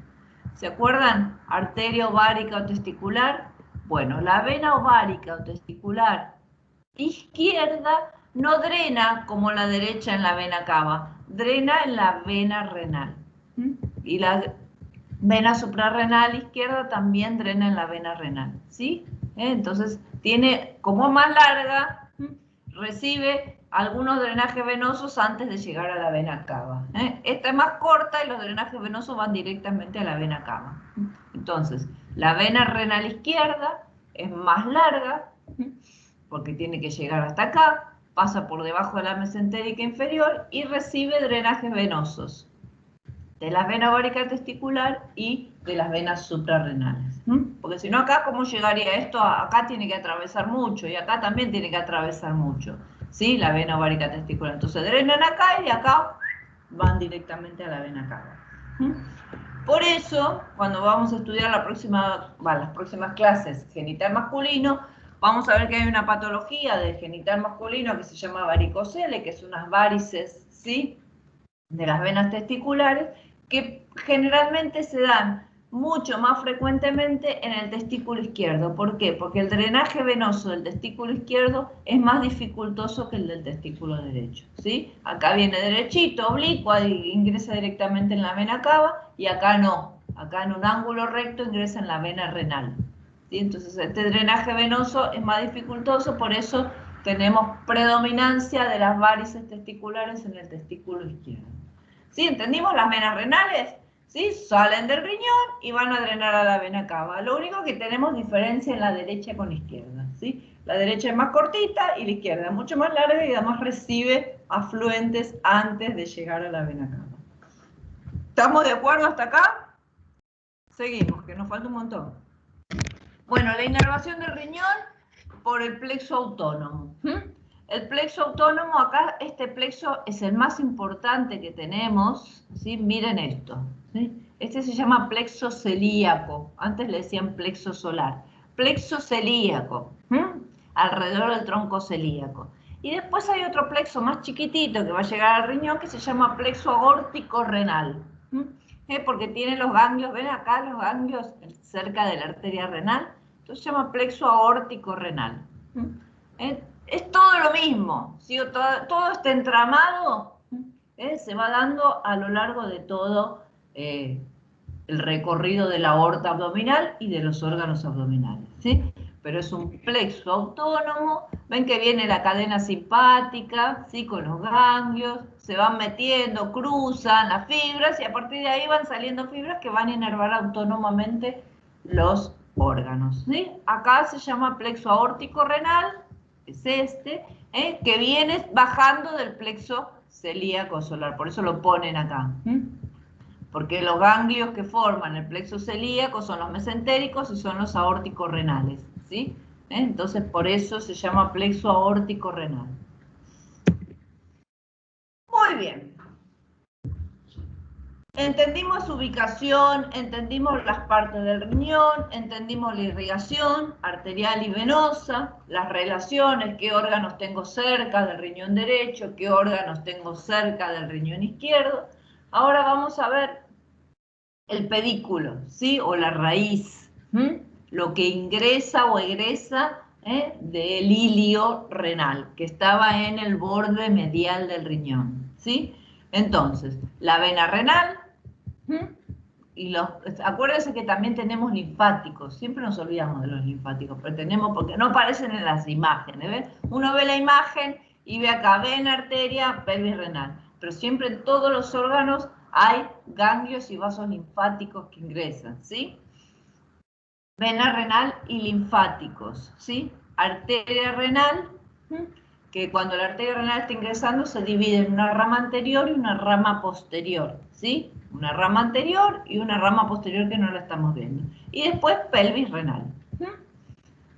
¿se acuerdan? Arteria ovárica o testicular. Bueno, la vena ovárica o testicular izquierda no drena como la derecha en la vena cava, drena en la vena renal. Y la vena suprarrenal izquierda también drena en la vena renal, ¿sí? Entonces, tiene, como es más larga, recibe algunos drenajes venosos antes de llegar a la vena cava. Esta es más corta y los drenajes venosos van directamente a la vena cava. Entonces, la vena renal izquierda es más larga, porque tiene que llegar hasta acá, pasa por debajo de la mesentérica inferior y recibe drenajes venosos de la vena ovárica testicular y de las venas suprarrenales. Porque si no acá, ¿cómo llegaría esto? Acá tiene que atravesar mucho y acá también tiene que atravesar mucho, ¿sí? La vena ovárica testicular. Entonces drenan acá y acá van directamente a la vena cava. Por eso, cuando vamos a estudiar las próximas clases genital masculino, vamos a ver que hay una patología del genital masculino que se llama varicocele, que es unas varices, ¿sí?, de las venas testiculares, que generalmente se dan mucho más frecuentemente en el testículo izquierdo. ¿Por qué? Porque el drenaje venoso del testículo izquierdo es más dificultoso que el del testículo derecho, ¿sí? Acá viene derechito, oblicuo, y ingresa directamente en la vena cava, y acá no. Acá en un ángulo recto ingresa en la vena renal, ¿sí? Entonces este drenaje venoso es más dificultoso, por eso tenemos predominancia de las varices testiculares en el testículo izquierdo. ¿Sí? ¿Entendimos? Las venas renales, ¿sí?, salen del riñón y van a drenar a la vena cava. Lo único que tenemos diferencia en la derecha con la izquierda, ¿sí? La derecha es más cortita y la izquierda es mucho más larga y además recibe afluentes antes de llegar a la vena cava. ¿Estamos de acuerdo hasta acá? Seguimos, que nos falta un montón. Bueno, la inervación del riñón por el plexo autónomo. El plexo autónomo, acá este plexo es el más importante que tenemos, ¿sí? Miren esto, ¿sí? Este se llama plexo celíaco, antes le decían plexo solar. Plexo celíaco, alrededor del tronco celíaco. Y después hay otro plexo más chiquitito que va a llegar al riñón que se llama plexo aórtico renal. Porque tiene los ganglios, ven acá los ganglios cerca de la arteria renal, entonces se llama plexo aórtico renal. Es todo lo mismo, ¿sí? Todo este entramado se va dando a lo largo de todo el recorrido de la aorta abdominal y de los órganos abdominales, ¿sí? Pero es un plexo autónomo, ven que viene la cadena simpática, ¿sí?, con los ganglios, se van metiendo, cruzan las fibras y a partir de ahí van saliendo fibras que van a inervar autónomamente los órganos, ¿sí? Acá se llama plexo aórtico renal, es este, que viene bajando del plexo celíaco solar, por eso lo ponen acá. Porque los ganglios que forman el plexo celíaco son los mesentéricos y son los aórticos renales, ¿sí? Entonces por eso se llama plexo aórtico renal. Muy bien. Entendimos su ubicación, entendimos las partes del riñón, entendimos la irrigación arterial y venosa, las relaciones, qué órganos tengo cerca del riñón derecho, qué órganos tengo cerca del riñón izquierdo. Ahora vamos a ver el pedículo, ¿sí?, o la raíz, lo que ingresa o egresa del ilio renal, que estaba en el borde medial del riñón, ¿sí? Entonces, la vena renal, y acuérdense que también tenemos linfáticos, siempre nos olvidamos de los linfáticos, pero tenemos, porque no aparecen en las imágenes, ¿ven? Uno ve la imagen y ve acá vena, arteria, pelvis renal, pero siempre en todos los órganos hay ganglios y vasos linfáticos que ingresan, ¿sí? Vena renal y linfáticos, ¿sí? Arteria renal, que cuando la arteria renal está ingresando se divide en una rama anterior y una rama posterior, ¿sí? Una rama anterior y una rama posterior que no la estamos viendo. Y después pelvis renal.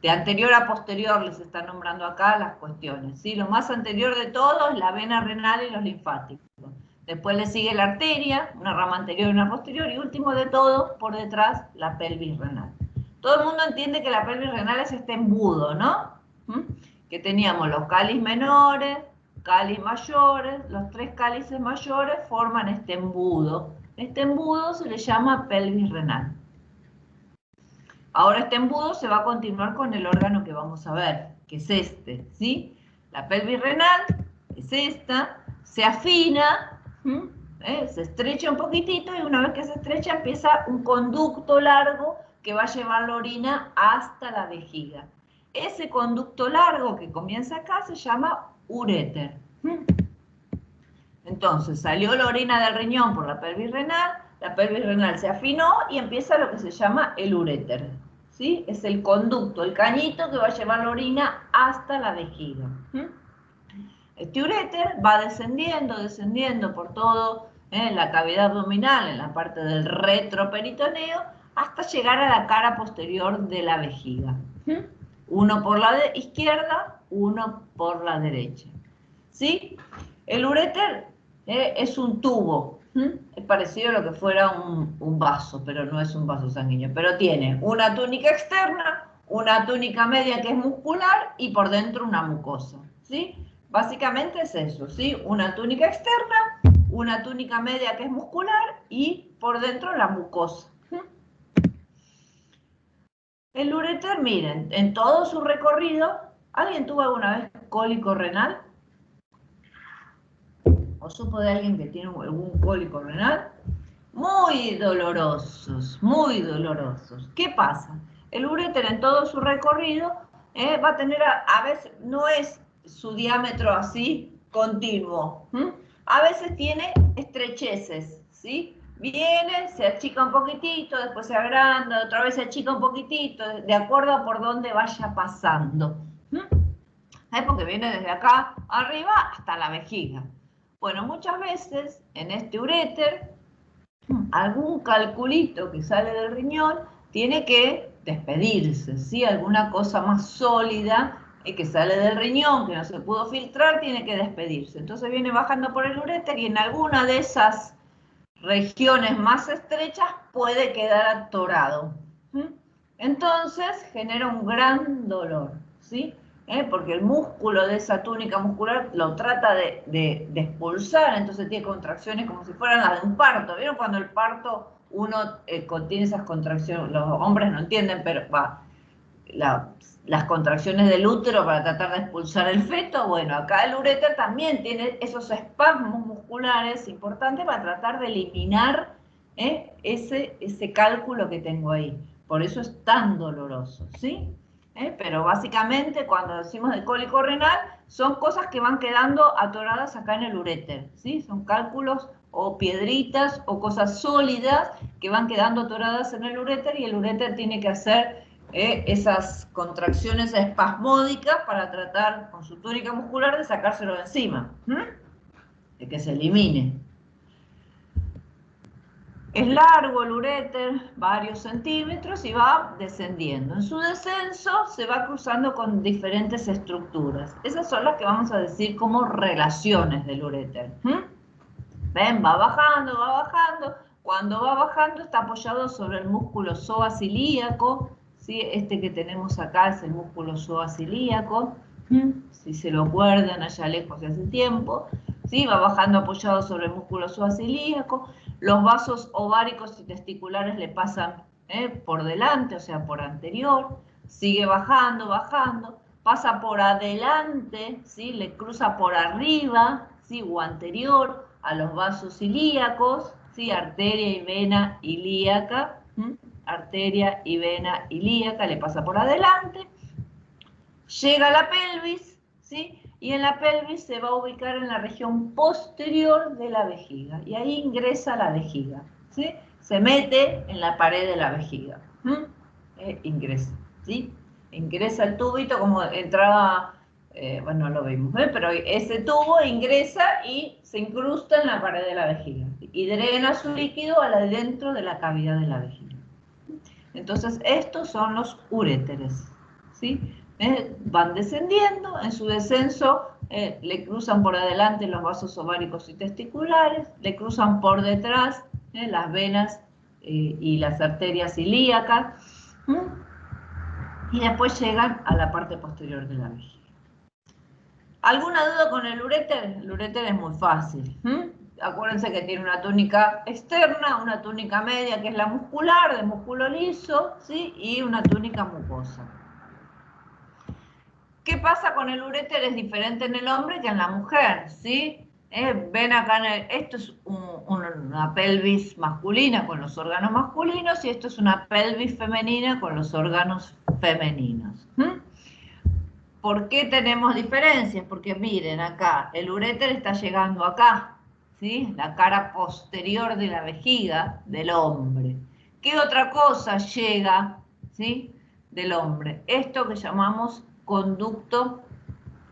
De anterior a posterior les está nombrando acá las cuestiones, ¿sí? Lo más anterior de todo es la vena renal y los linfáticos. Después le sigue la arteria, una rama anterior y una posterior, y último de todo, por detrás, la pelvis renal. Todo el mundo entiende que la pelvis renal es este embudo, ¿no? Que teníamos los cáliz menores, cáliz mayores, los 3 cálices mayores forman este embudo. Este embudo se le llama pelvis renal. Ahora este embudo se va a continuar con el órgano que vamos a ver, que es este, ¿sí? La pelvis renal es esta, se afina, se estrecha un poquitito y una vez que se estrecha empieza un conducto largo que va a llevar la orina hasta la vejiga. Ese conducto largo que comienza acá se llama uréter. Entonces salió la orina del riñón por la pelvis renal se afinó y empieza lo que se llama el uréter. ¿Sí? Es el conducto, el cañito que va a llevar la orina hasta la vejiga. Este uréter va descendiendo por todo la cavidad abdominal, en la parte del retroperitoneo, hasta llegar a la cara posterior de la vejiga. Uno por la izquierda, uno por la derecha. ¿Sí? El uréter es un tubo. Es parecido a lo que fuera un vaso, pero no es un vaso sanguíneo. Pero tiene una túnica externa, una túnica media que es muscular y por dentro una mucosa. ¿Sí? Básicamente es eso, ¿sí? Una túnica externa, una túnica media que es muscular y por dentro la mucosa. El uréter, miren, en todo su recorrido, ¿alguien tuvo alguna vez cólico renal? ¿O supo de alguien que tiene algún cólico renal? Muy dolorosos, muy dolorosos. ¿Qué pasa? El uréter en todo su recorrido va a tener, a veces, no es su diámetro así continuo. A veces tiene estrecheces, ¿sí? Viene, se achica un poquitito, después se agranda, otra vez se achica un poquitito, de acuerdo a por dónde vaya pasando. Porque viene desde acá arriba hasta la vejiga. Bueno, muchas veces en este uréter, algún calculito que sale del riñón tiene que despedirse, ¿sí? Alguna cosa más sólida que sale del riñón, que no se pudo filtrar, tiene que despedirse. Entonces viene bajando por el uréter y en alguna de esas regiones más estrechas puede quedar atorado. Entonces genera un gran dolor, ¿sí? Porque el músculo de esa túnica muscular lo trata de expulsar, entonces tiene contracciones como si fueran las de un parto. ¿Vieron cuando el parto uno contiene esas contracciones? Los hombres no entienden, pero las contracciones del útero para tratar de expulsar el feto. Bueno, acá el uréter también tiene esos espasmos musculares importantes para tratar de eliminar ese cálculo que tengo ahí. Por eso es tan doloroso, ¿sí? Pero básicamente cuando decimos de cólico renal son cosas que van quedando atoradas acá en el uréter, ¿sí? Son cálculos o piedritas o cosas sólidas que van quedando atoradas en el uréter y el uréter tiene que hacer esas contracciones espasmódicas para tratar con su túnica muscular de sacárselo de encima, de que se elimine. Es largo el uréter, varios centímetros, y va descendiendo. En su descenso se va cruzando con diferentes estructuras. Esas son las que vamos a decir como relaciones del uréter. ¿Ven? Va bajando, va bajando. Cuando va bajando está apoyado sobre el músculo psoas ilíaco, ¿sí? Este que tenemos acá es el músculo psoas ilíaco. Si se lo acuerdan allá lejos de hace tiempo. ¿Sí? Va bajando apoyado sobre el músculo psoas ilíaco. Los vasos ováricos y testiculares le pasan por delante, o sea, por anterior. Sigue bajando, bajando. Pasa por adelante, ¿sí? Le cruza por arriba, ¿sí? O anterior a los vasos ilíacos, ¿sí? Arteria y vena ilíaca. Arteria y vena ilíaca, le pasa por adelante. Llega a la pelvis, ¿sí? Y en la pelvis se va a ubicar en la región posterior de la vejiga. Y ahí ingresa la vejiga, ¿sí? Se mete en la pared de la vejiga. Ingresa, ¿sí? Ingresa el tubito como entraba, bueno, no lo vimos, pero ese tubo ingresa y se incrusta en la pared de la vejiga. Y drena su líquido adentro de la cavidad de la vejiga. Entonces, estos son los uréteres, ¿sí? Van descendiendo, en su descenso le cruzan por adelante los vasos ováricos y testiculares, le cruzan por detrás las venas y las arterias ilíacas, y después llegan a la parte posterior de la vejiga. ¿Alguna duda con el uréter? El uréter es muy fácil. Acuérdense que tiene una túnica externa, una túnica media que es la muscular, de músculo liso, ¿sí? Y una túnica mucosa. ¿Qué pasa con el uréter? Es diferente en el hombre que en la mujer, ¿sí? Ven acá, esto es una pelvis masculina con los órganos masculinos y esto es una pelvis femenina con los órganos femeninos. ¿Por qué tenemos diferencias? Porque miren acá, el uréter está llegando acá, ¿sí? La cara posterior de la vejiga del hombre. ¿Qué otra cosa llega, ¿sí? Del hombre? Esto que llamamos conducto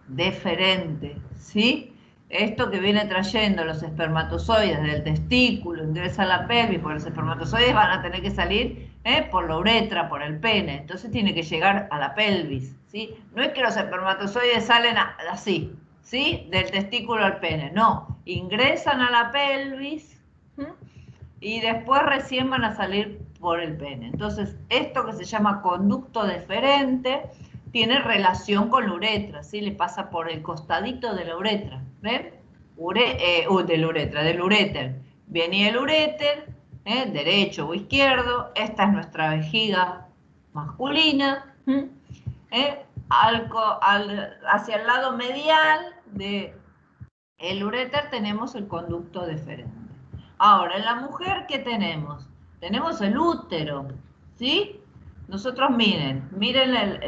deferente, ¿sí? Esto que viene trayendo los espermatozoides del testículo, ingresa a la pelvis, porque los espermatozoides van a tener que salir por la uretra, por el pene, entonces tiene que llegar a la pelvis, ¿sí? No es que los espermatozoides salen así, ¿sí? Del testículo al pene, no, ingresan a la pelvis, y después recién van a salir por el pene. Entonces, esto que se llama conducto deferente tiene relación con la uretra, ¿sí? Le pasa por el costadito de la uretra, ¿ven? Del uréter. Viene el uréter, derecho o izquierdo, esta es nuestra vejiga masculina, hacia el lado medial del uréter tenemos el conducto deferente. Ahora, en la mujer, ¿qué tenemos? Tenemos el útero, ¿sí? Nosotros miren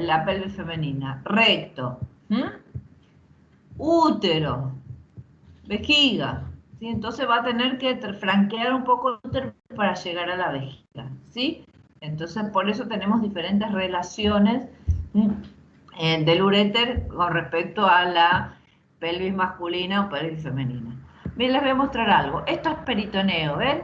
la pelvis femenina, recto, útero, vejiga, ¿sí? Entonces va a tener que franquear un poco el útero para llegar a la vejiga, ¿sí? Entonces, por eso tenemos diferentes relaciones del uréter con respecto a la pelvis masculina o pelvis femenina. Bien, les voy a mostrar algo. Esto es peritoneo, ¿ven?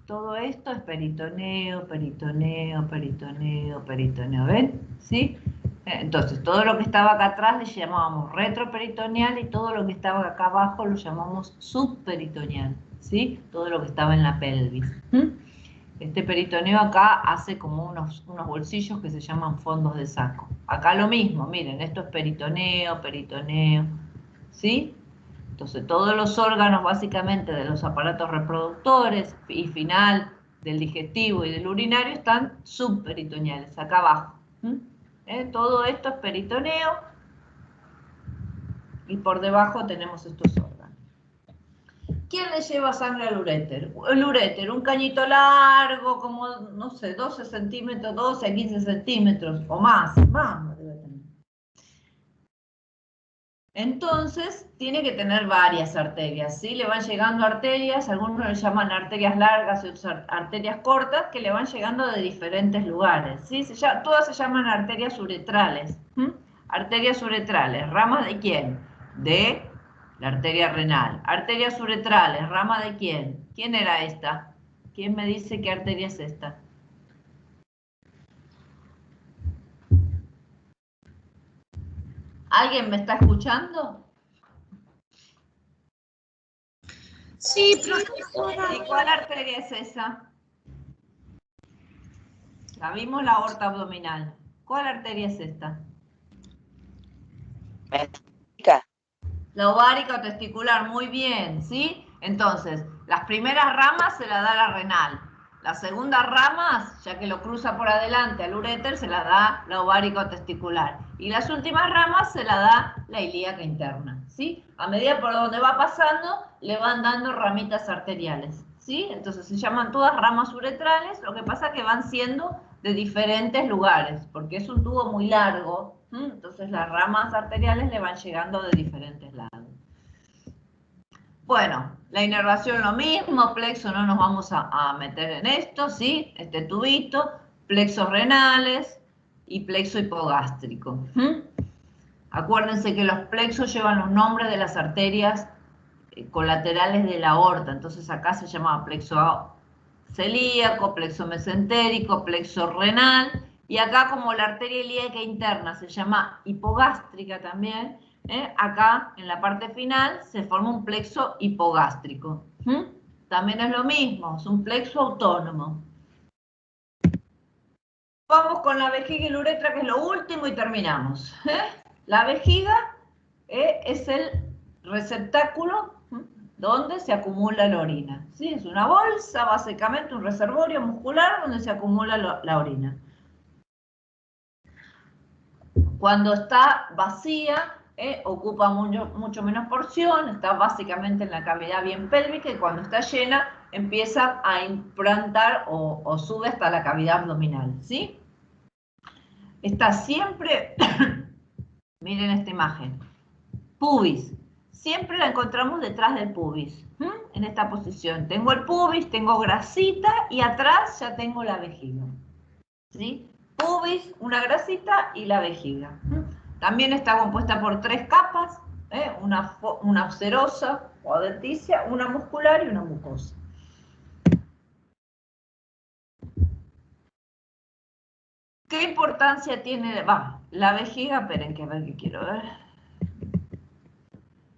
Todo esto es peritoneo, peritoneo, peritoneo, peritoneo, ¿ven? ¿Sí? Entonces, todo lo que estaba acá atrás le llamábamos retroperitoneal y todo lo que estaba acá abajo lo llamamos subperitoneal, ¿sí? Todo lo que estaba en la pelvis. Este peritoneo acá hace como unos bolsillos que se llaman fondos de saco. Acá lo mismo, miren, esto es peritoneo, peritoneo, ¿sí? Entonces, todos los órganos básicamente de los aparatos reproductores y final del digestivo y del urinario están subperitoneales, acá abajo. Todo esto es peritoneo y por debajo tenemos estos órganos. ¿Quién le lleva sangre al uréter? El uréter, un cañito largo, como, no sé, 12 centímetros, 12 a 15 centímetros o más debe tener. Entonces, tiene que tener varias arterias, ¿sí? Le van llegando arterias, algunos le llaman arterias largas y otras arterias cortas, que le van llegando de diferentes lugares, ¿sí? Todas se llaman arterias uretrales. Arterias uretrales, ¿ramas de quién? De la arteria renal. Arterias uretrales, ¿rama de quién? ¿Quién era esta? ¿Quién me dice qué arteria es esta? ¿Alguien me está escuchando? Sí, profesora. ¿Y cuál arteria es esa? La vimos, la aorta abdominal. ¿Cuál arteria es esta? La ovárica o testicular, muy bien, ¿sí? Entonces, las primeras ramas se la da la renal. Las segundas ramas, ya que lo cruza por adelante al uréter, se la da la ovárica o testicular. Y las últimas ramas se la da la ilíaca interna, ¿sí? A medida por donde va pasando, le van dando ramitas arteriales, ¿sí? Entonces se llaman todas ramas uretrales, lo que pasa es que van siendo de diferentes lugares, porque es un tubo muy largo, entonces las ramas arteriales le van llegando de diferentes lados. Bueno, la inervación lo mismo, plexo no nos vamos a meter en esto, ¿sí? Este tubito, plexos renales y plexo hipogástrico. Acuérdense que los plexos llevan los nombres de las arterias colaterales de la aorta, entonces acá se llama plexo celíaco, plexo mesentérico, plexo renal Y acá, como la arteria ilíaca interna se llama hipogástrica también, acá en la parte final se forma un plexo hipogástrico. También es lo mismo, es un plexo autónomo. Vamos con la vejiga y la uretra, que es lo último, y terminamos. La vejiga es el receptáculo donde se acumula la orina. ¿Sí? Es una bolsa, básicamente un reservorio muscular donde se acumula la orina. Cuando está vacía, ocupa mucho menos porción, está básicamente en la cavidad bien pélvica, y cuando está llena empieza a implantar o sube hasta la cavidad abdominal, ¿sí? Está siempre, miren esta imagen, pubis, siempre la encontramos detrás del pubis, en esta posición. Tengo el pubis, tengo grasita y atrás ya tengo la vejiga, ¿sí? Pubis, una grasita y la vejiga. También está compuesta por 3 capas, una serosa o adventicia, una muscular y una mucosa. ¿Qué importancia tiene? La vejiga, esperen que a ver qué quiero ver.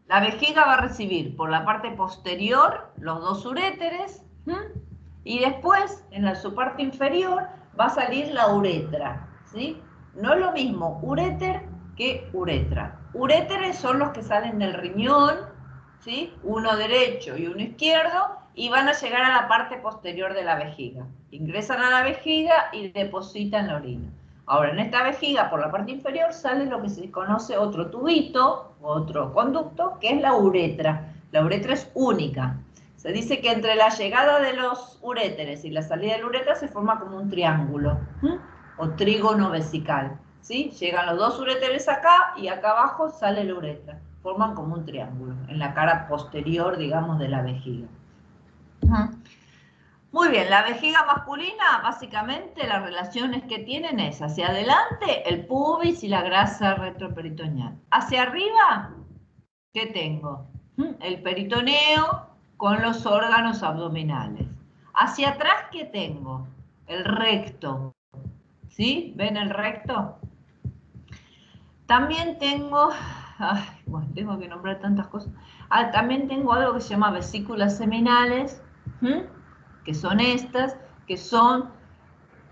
La vejiga va a recibir por la parte posterior los 2 uréteres, y después en su parte inferior va a salir la uretra, ¿sí? No es lo mismo uréter que uretra. Uréteres son los que salen del riñón, ¿sí? Uno derecho y uno izquierdo, y van a llegar a la parte posterior de la vejiga. Ingresan a la vejiga y depositan la orina. Ahora, en esta vejiga, por la parte inferior, sale lo que se conoce otro tubito, otro conducto, que es la uretra. La uretra es única. Se dice que entre la llegada de los uréteres y la salida de la uretra se forma como un triángulo, o trígono vesical, ¿sí? Llegan los 2 uréteres acá y acá abajo sale la uretra. Forman como un triángulo en la cara posterior, digamos, de la vejiga. Muy bien, la vejiga masculina, básicamente las relaciones que tienen es hacia adelante el pubis y la grasa retroperitoneal. Hacia arriba, ¿qué tengo? El peritoneo con los órganos abdominales. Hacia atrás, ¿qué tengo? El recto. ¿Sí? ¿Ven el recto? También tengo, bueno, tengo que nombrar tantas cosas. También tengo algo que se llama vesículas seminales, que son estas, que son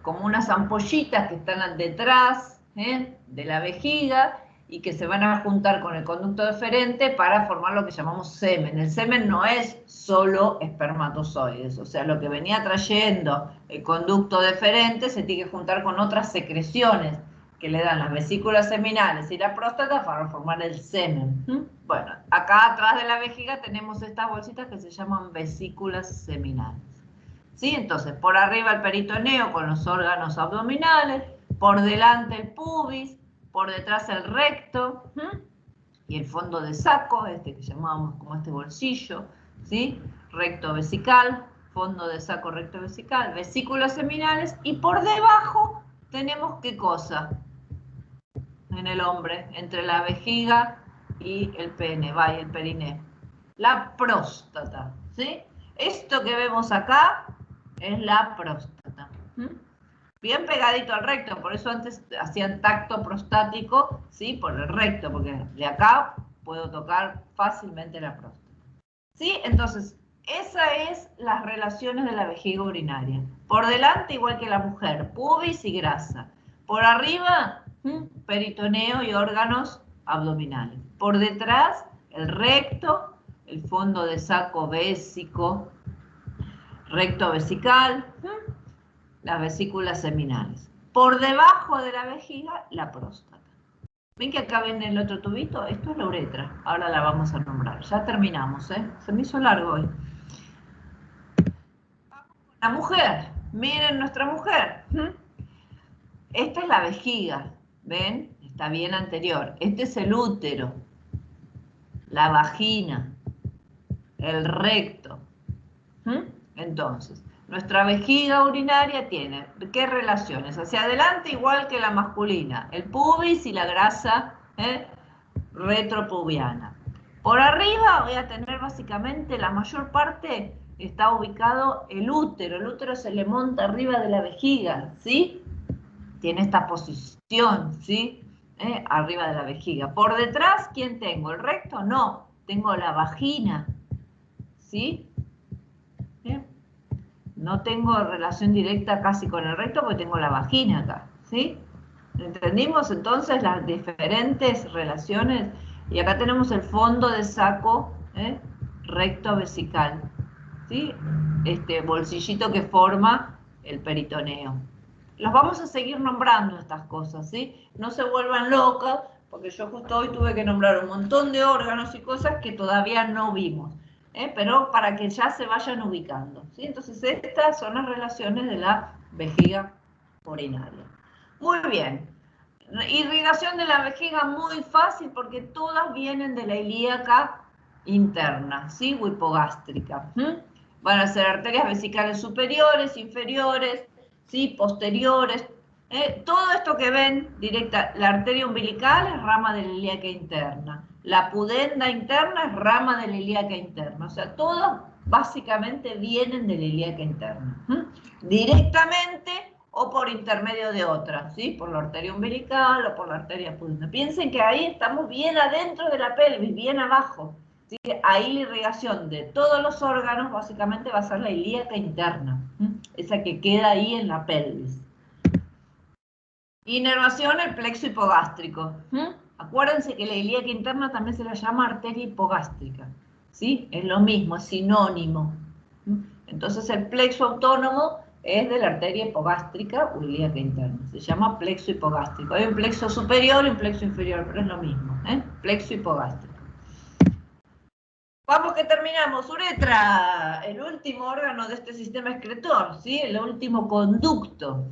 como unas ampollitas que están detrás de la vejiga y que se van a juntar con el conducto deferente para formar lo que llamamos semen. El semen no es solo espermatozoides, o sea, lo que venía trayendo el conducto deferente se tiene que juntar con otras secreciones que le dan las vesículas seminales y la próstata para formar el semen. Bueno, acá atrás de la vejiga tenemos estas bolsitas que se llaman vesículas seminales. ¿Sí? Entonces, por arriba el peritoneo con los órganos abdominales, por delante el pubis, por detrás el recto, y el fondo de saco, que llamábamos como este bolsillo, ¿sí? Recto vesical, fondo de saco recto vesical, vesículas seminales, y por debajo tenemos ¿qué cosa? En el hombre, entre la vejiga y el pene, y el periné. La próstata, ¿sí? Esto que vemos acá es la próstata. Bien pegadito al recto, por eso antes hacían tacto prostático, ¿sí? Por el recto, porque de acá puedo tocar fácilmente la próstata. ¿Sí? Entonces, esas es las relaciones de la vejiga urinaria. Por delante, igual que la mujer, pubis y grasa. Por arriba, peritoneo y órganos abdominales. Por detrás, el recto, el fondo de saco vésico, recto vesical, las vesículas seminales. Por debajo de la vejiga, la próstata. ¿Ven que acá ven el otro tubito? Esto es la uretra. Ahora la vamos a nombrar. Ya terminamos, ¿eh? Se me hizo largo hoy. La mujer. Miren nuestra mujer. Esta es la vejiga. ¿Ven? Está bien anterior. Este es el útero. La vagina. El recto. Entonces, nuestra vejiga urinaria tiene, ¿qué relaciones? Hacia adelante igual que la masculina, el pubis y la grasa retropubiana. Por arriba voy a tener básicamente la mayor parte, está ubicado el útero se le monta arriba de la vejiga, ¿sí? tiene esta posición, ¿sí? Arriba de la vejiga. Por detrás, ¿quién tengo? ¿El recto? No, tengo la vagina, ¿sí? No tengo relación directa casi con el recto porque tengo la vagina acá, ¿sí? ¿Entendimos entonces las diferentes relaciones? Y acá tenemos el fondo de saco recto vesical, ¿sí? Este bolsillito que forma el peritoneo. Los vamos a seguir nombrando estas cosas, ¿sí? No se vuelvan locas, porque yo justo hoy tuve que nombrar un montón de órganos y cosas que todavía no vimos, pero para que ya se vayan ubicando, ¿sí? Entonces estas son las relaciones de la vejiga urinaria. Muy bien. Irrigación de la vejiga muy fácil porque todas vienen de la ilíaca interna, ¿sí? O hipogástrica. Van a ser arterias vesicales superiores, inferiores, ¿sí? Posteriores. Todo esto que ven directa, la arteria umbilical es rama de la ilíaca interna. La pudenda interna es rama de la ilíaca interna. O sea, todas básicamente vienen de la ilíaca interna. Directamente o por intermedio de otras, ¿sí? Por la arteria umbilical o por la arteria pudenda. Piensen que ahí estamos bien adentro de la pelvis, bien abajo. ¿Sí? Ahí la irrigación de todos los órganos básicamente va a ser la ilíaca interna, esa que queda ahí en la pelvis. Inervación, el plexo hipogástrico. Acuérdense que la ilíaca interna también se la llama arteria hipogástrica, ¿sí? Es lo mismo, es sinónimo. Entonces el plexo autónomo es de la arteria hipogástrica o ilíaca interna. Se llama plexo hipogástrico. Hay un plexo superior y un plexo inferior, pero es lo mismo, plexo hipogástrico. Vamos que terminamos. Uretra, el último órgano de este sistema excretor, ¿sí? El último conducto.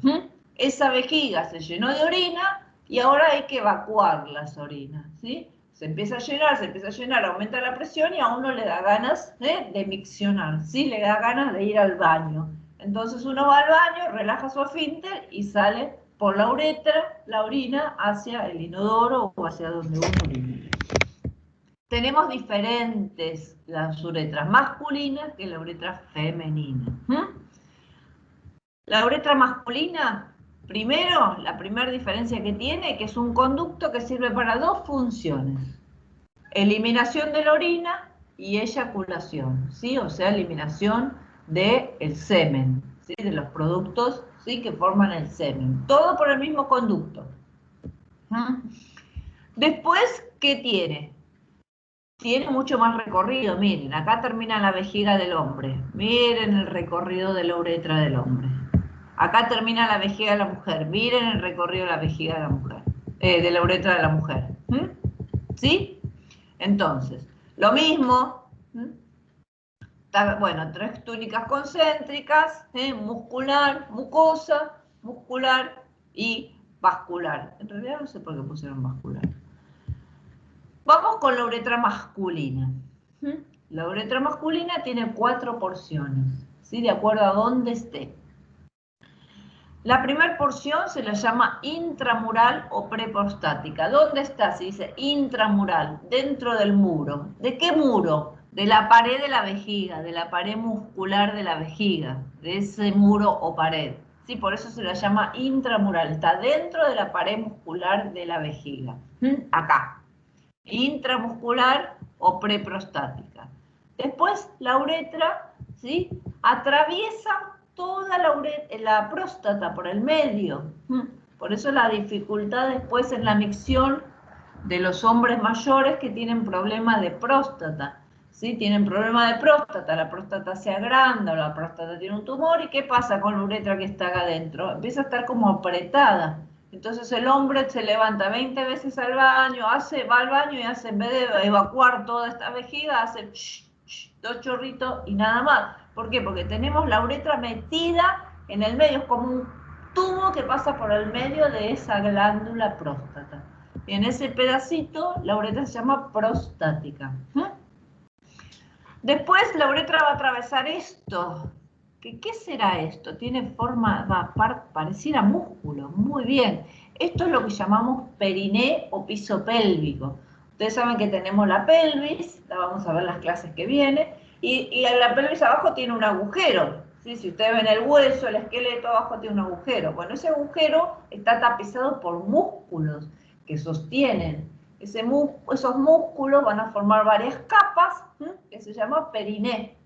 Esa vejiga se llenó de orina y ahora hay que evacuar las orinas, ¿sí? Se empieza a llenar, aumenta la presión y a uno le da ganas de miccionar, ¿sí? Le da ganas de ir al baño. Entonces uno va al baño, relaja su esfínter y sale por la uretra, la orina, hacia el inodoro o hacia donde uno orina. Tenemos diferentes las uretras masculinas que la uretra femenina. La uretra masculina, primero, la primera diferencia que tiene, que es un conducto que sirve para dos funciones. Eliminación de la orina y eyaculación, ¿sí? O sea, eliminación del semen, ¿sí? De los productos, ¿sí? Que forman el semen. Todo por el mismo conducto. Después, ¿qué tiene? Tiene mucho más recorrido. Miren, acá termina la vejiga del hombre. Miren el recorrido de la uretra del hombre. Acá termina la vejiga de la mujer. Miren el recorrido de la vejiga de la mujer. De la uretra de la mujer. ¿Sí? Entonces, lo mismo. Bueno, 3 túnicas concéntricas, muscular, mucosa, muscular y vascular. En realidad no sé por qué pusieron vascular. Vamos con la uretra masculina. La uretra masculina tiene 4 porciones, ¿sí? De acuerdo a dónde esté. La primera porción se la llama intramural o preprostática. ¿Dónde está? Se dice intramural, dentro del muro. ¿De qué muro? De la pared de la vejiga, de la pared muscular de la vejiga, de ese muro o pared. Sí, por eso se la llama intramural. Está dentro de la pared muscular de la vejiga. Acá. Intramuscular o preprostática. Después la uretra, ¿sí? Atraviesa toda la próstata por el medio. Por eso la dificultad después en la micción de los hombres mayores que tienen problema de próstata. ¿Sí? Tienen problema de próstata, la próstata se agranda o la próstata tiene un tumor. ¿Y qué pasa con la uretra que está acá adentro? Empieza a estar como apretada. Entonces el hombre se levanta 20 veces al baño, va al baño y hace, en vez de evacuar toda esta vejiga, hace 2 chorritos y nada más. ¿Por qué? Porque tenemos la uretra metida en el medio, es como un tubo que pasa por el medio de esa glándula próstata. Y en ese pedacito la uretra se llama prostática. Después la uretra va a atravesar esto. ¿Qué será esto? Tiene forma, va a parecer a músculo. Muy bien. Esto es lo que llamamos periné o piso pélvico. Ustedes saben que tenemos la pelvis, la vamos a ver en las clases que vienen, y en la pelvis abajo tiene un agujero, ¿Sí? Si ustedes ven el hueso, el esqueleto, abajo tiene un agujero. Bueno, ese agujero está tapizado por músculos que sostienen. Esos músculos van a formar varias capas, que se llama periné.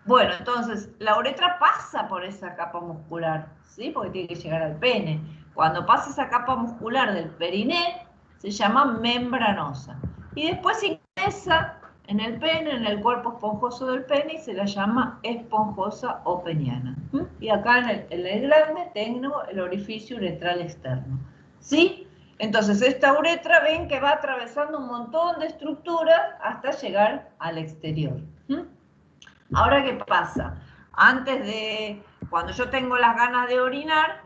Bueno, entonces, la uretra pasa por esa capa muscular, ¿sí? Porque tiene que llegar al pene. Cuando pasa esa capa muscular del periné, se llama membranosa. Y después ingresa en el pene, en el cuerpo esponjoso del pene, y se la llama esponjosa o peniana. Y acá en el glande tengo el orificio uretral externo. ¿Sí? Entonces, esta uretra, ven que va atravesando un montón de estructuras hasta llegar al exterior. Ahora, ¿qué pasa? Cuando yo tengo las ganas de orinar,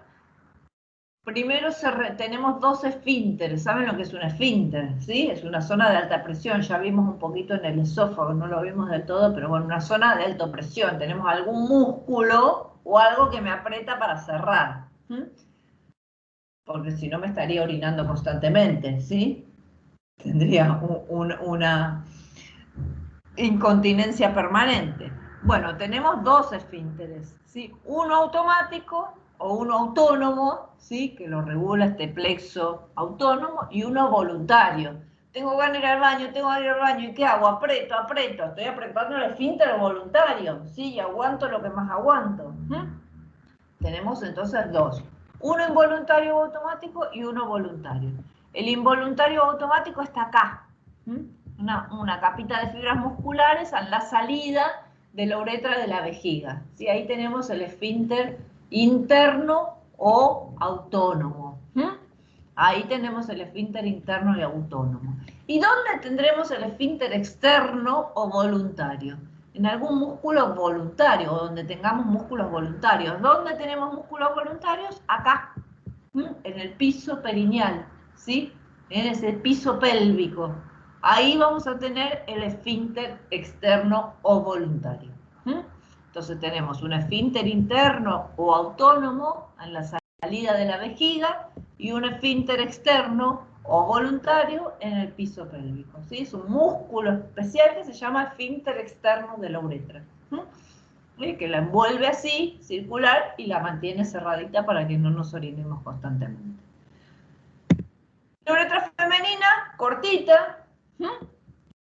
primero tenemos dos esfínteres. ¿Saben lo que es un esfínter? ¿Sí? Es una zona de alta presión. Ya vimos un poquito en el esófago, no lo vimos del todo, pero bueno, una zona de alta presión. Tenemos algún músculo o algo que me aprieta para cerrar. Porque si no me estaría orinando constantemente, ¿sí? Tendría una incontinencia permanente. Bueno, tenemos dos esfínteres, ¿sí? Uno automático o uno autónomo, ¿sí? Que lo regula este plexo autónomo, y uno voluntario. Tengo ganas de ir al baño, ¿y qué hago? Aprieto, estoy apretando el esfínter voluntario, ¿sí? Y aguanto lo que más aguanto. Tenemos entonces dos. Uno involuntario o automático y uno voluntario. El involuntario o automático está acá. Una capita de fibras musculares en la salida de la uretra de la vejiga. ¿Sí? Ahí tenemos el esfínter interno o autónomo. Ahí tenemos el esfínter interno y autónomo. ¿Y dónde tendremos el esfínter externo o voluntario? En algún músculo voluntario, o donde tengamos músculos voluntarios. ¿Dónde tenemos músculos voluntarios? Acá, en el piso perineal, ¿sí? En ese piso pélvico. Ahí vamos a tener el esfínter externo o voluntario. Entonces tenemos un esfínter interno o autónomo en la salida de la vejiga y un esfínter externo o voluntario en el piso pélvico. ¿Sí? Es un músculo especial que se llama esfínter externo de la uretra. Que la envuelve así, circular, y la mantiene cerradita para que no nos orinemos constantemente. La uretra femenina, cortita,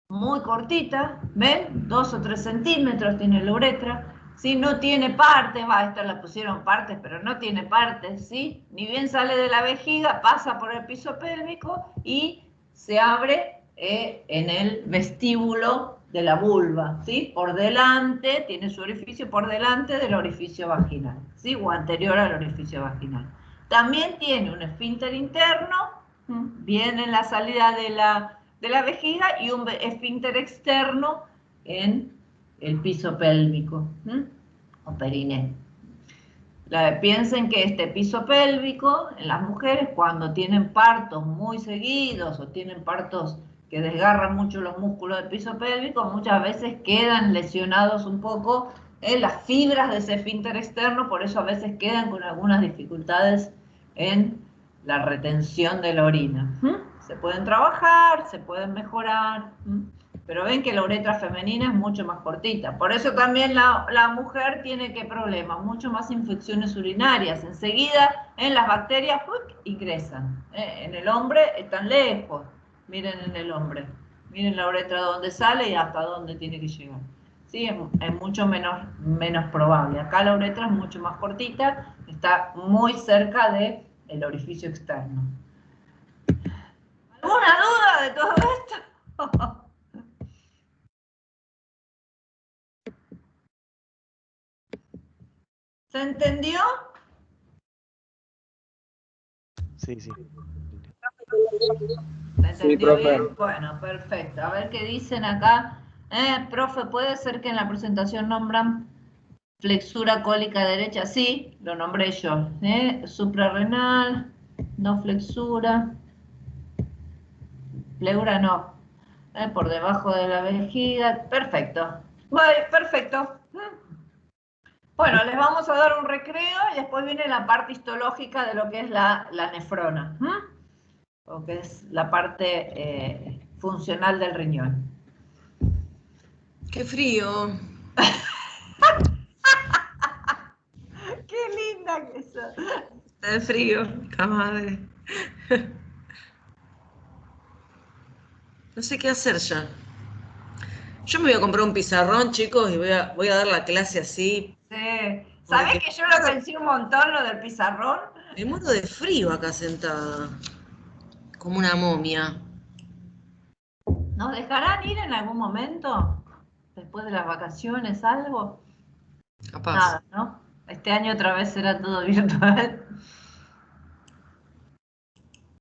muy cortita, ¿ven? 2 o 3 centímetros tiene la uretra. ¿Sí? No tiene partes, esta la pusieron partes, pero no tiene partes, ¿sí? Ni bien sale de la vejiga, pasa por el piso pélvico y se abre en el vestíbulo de la vulva, ¿sí? Por delante, tiene su orificio por delante del orificio vaginal, ¿sí? O anterior al orificio vaginal. También tiene un esfínter interno, bien en la salida de la vejiga, y un esfínter externo en el piso pélvico, o periné. Piensen que este piso pélvico, en las mujeres, cuando tienen partos muy seguidos o tienen partos que desgarran mucho los músculos del piso pélvico, muchas veces quedan lesionados un poco las fibras de ese esfínter externo, por eso a veces quedan con algunas dificultades en la retención de la orina. Se pueden trabajar, se pueden mejorar, pero ven que la uretra femenina es mucho más cortita. Por eso también la mujer tiene ¿qué problema? Mucho más infecciones urinarias. Enseguida las bacterias ingresan. En el hombre están lejos. Miren en el hombre. Miren la uretra donde sale y hasta dónde tiene que llegar. ¿Sí? Es mucho menos probable. Acá la uretra es mucho más cortita, está muy cerca del orificio externo. ¿Alguna duda de todo esto? ¿Se entendió? Sí, sí. ¿Se entendió Sí, profe. bien? Bueno, perfecto. A ver qué dicen acá. Profe, ¿puede ser que en la presentación nombran flexura cólica derecha? Sí, lo nombré yo. Suprarrenal, no flexura. Pleura no. Por debajo de la vejiga. Perfecto. Bueno, perfecto. Bueno, les vamos a dar un recreo y después viene la parte histológica de lo que es la nefrona, o que es la parte funcional del riñón. Qué frío. Está de frío, la madre. No sé qué hacer ya. Yo me voy a comprar un pizarrón, chicos, y voy a dar la clase así. Sí. ¿Sabés que yo lo pensé un montón, lo del pizarrón? Me muero de frío acá sentada. Como una momia. ¿Nos dejarán ir en algún momento? Después de las vacaciones, algo. Capaz. Nada, ¿no? Este año otra vez será todo virtual.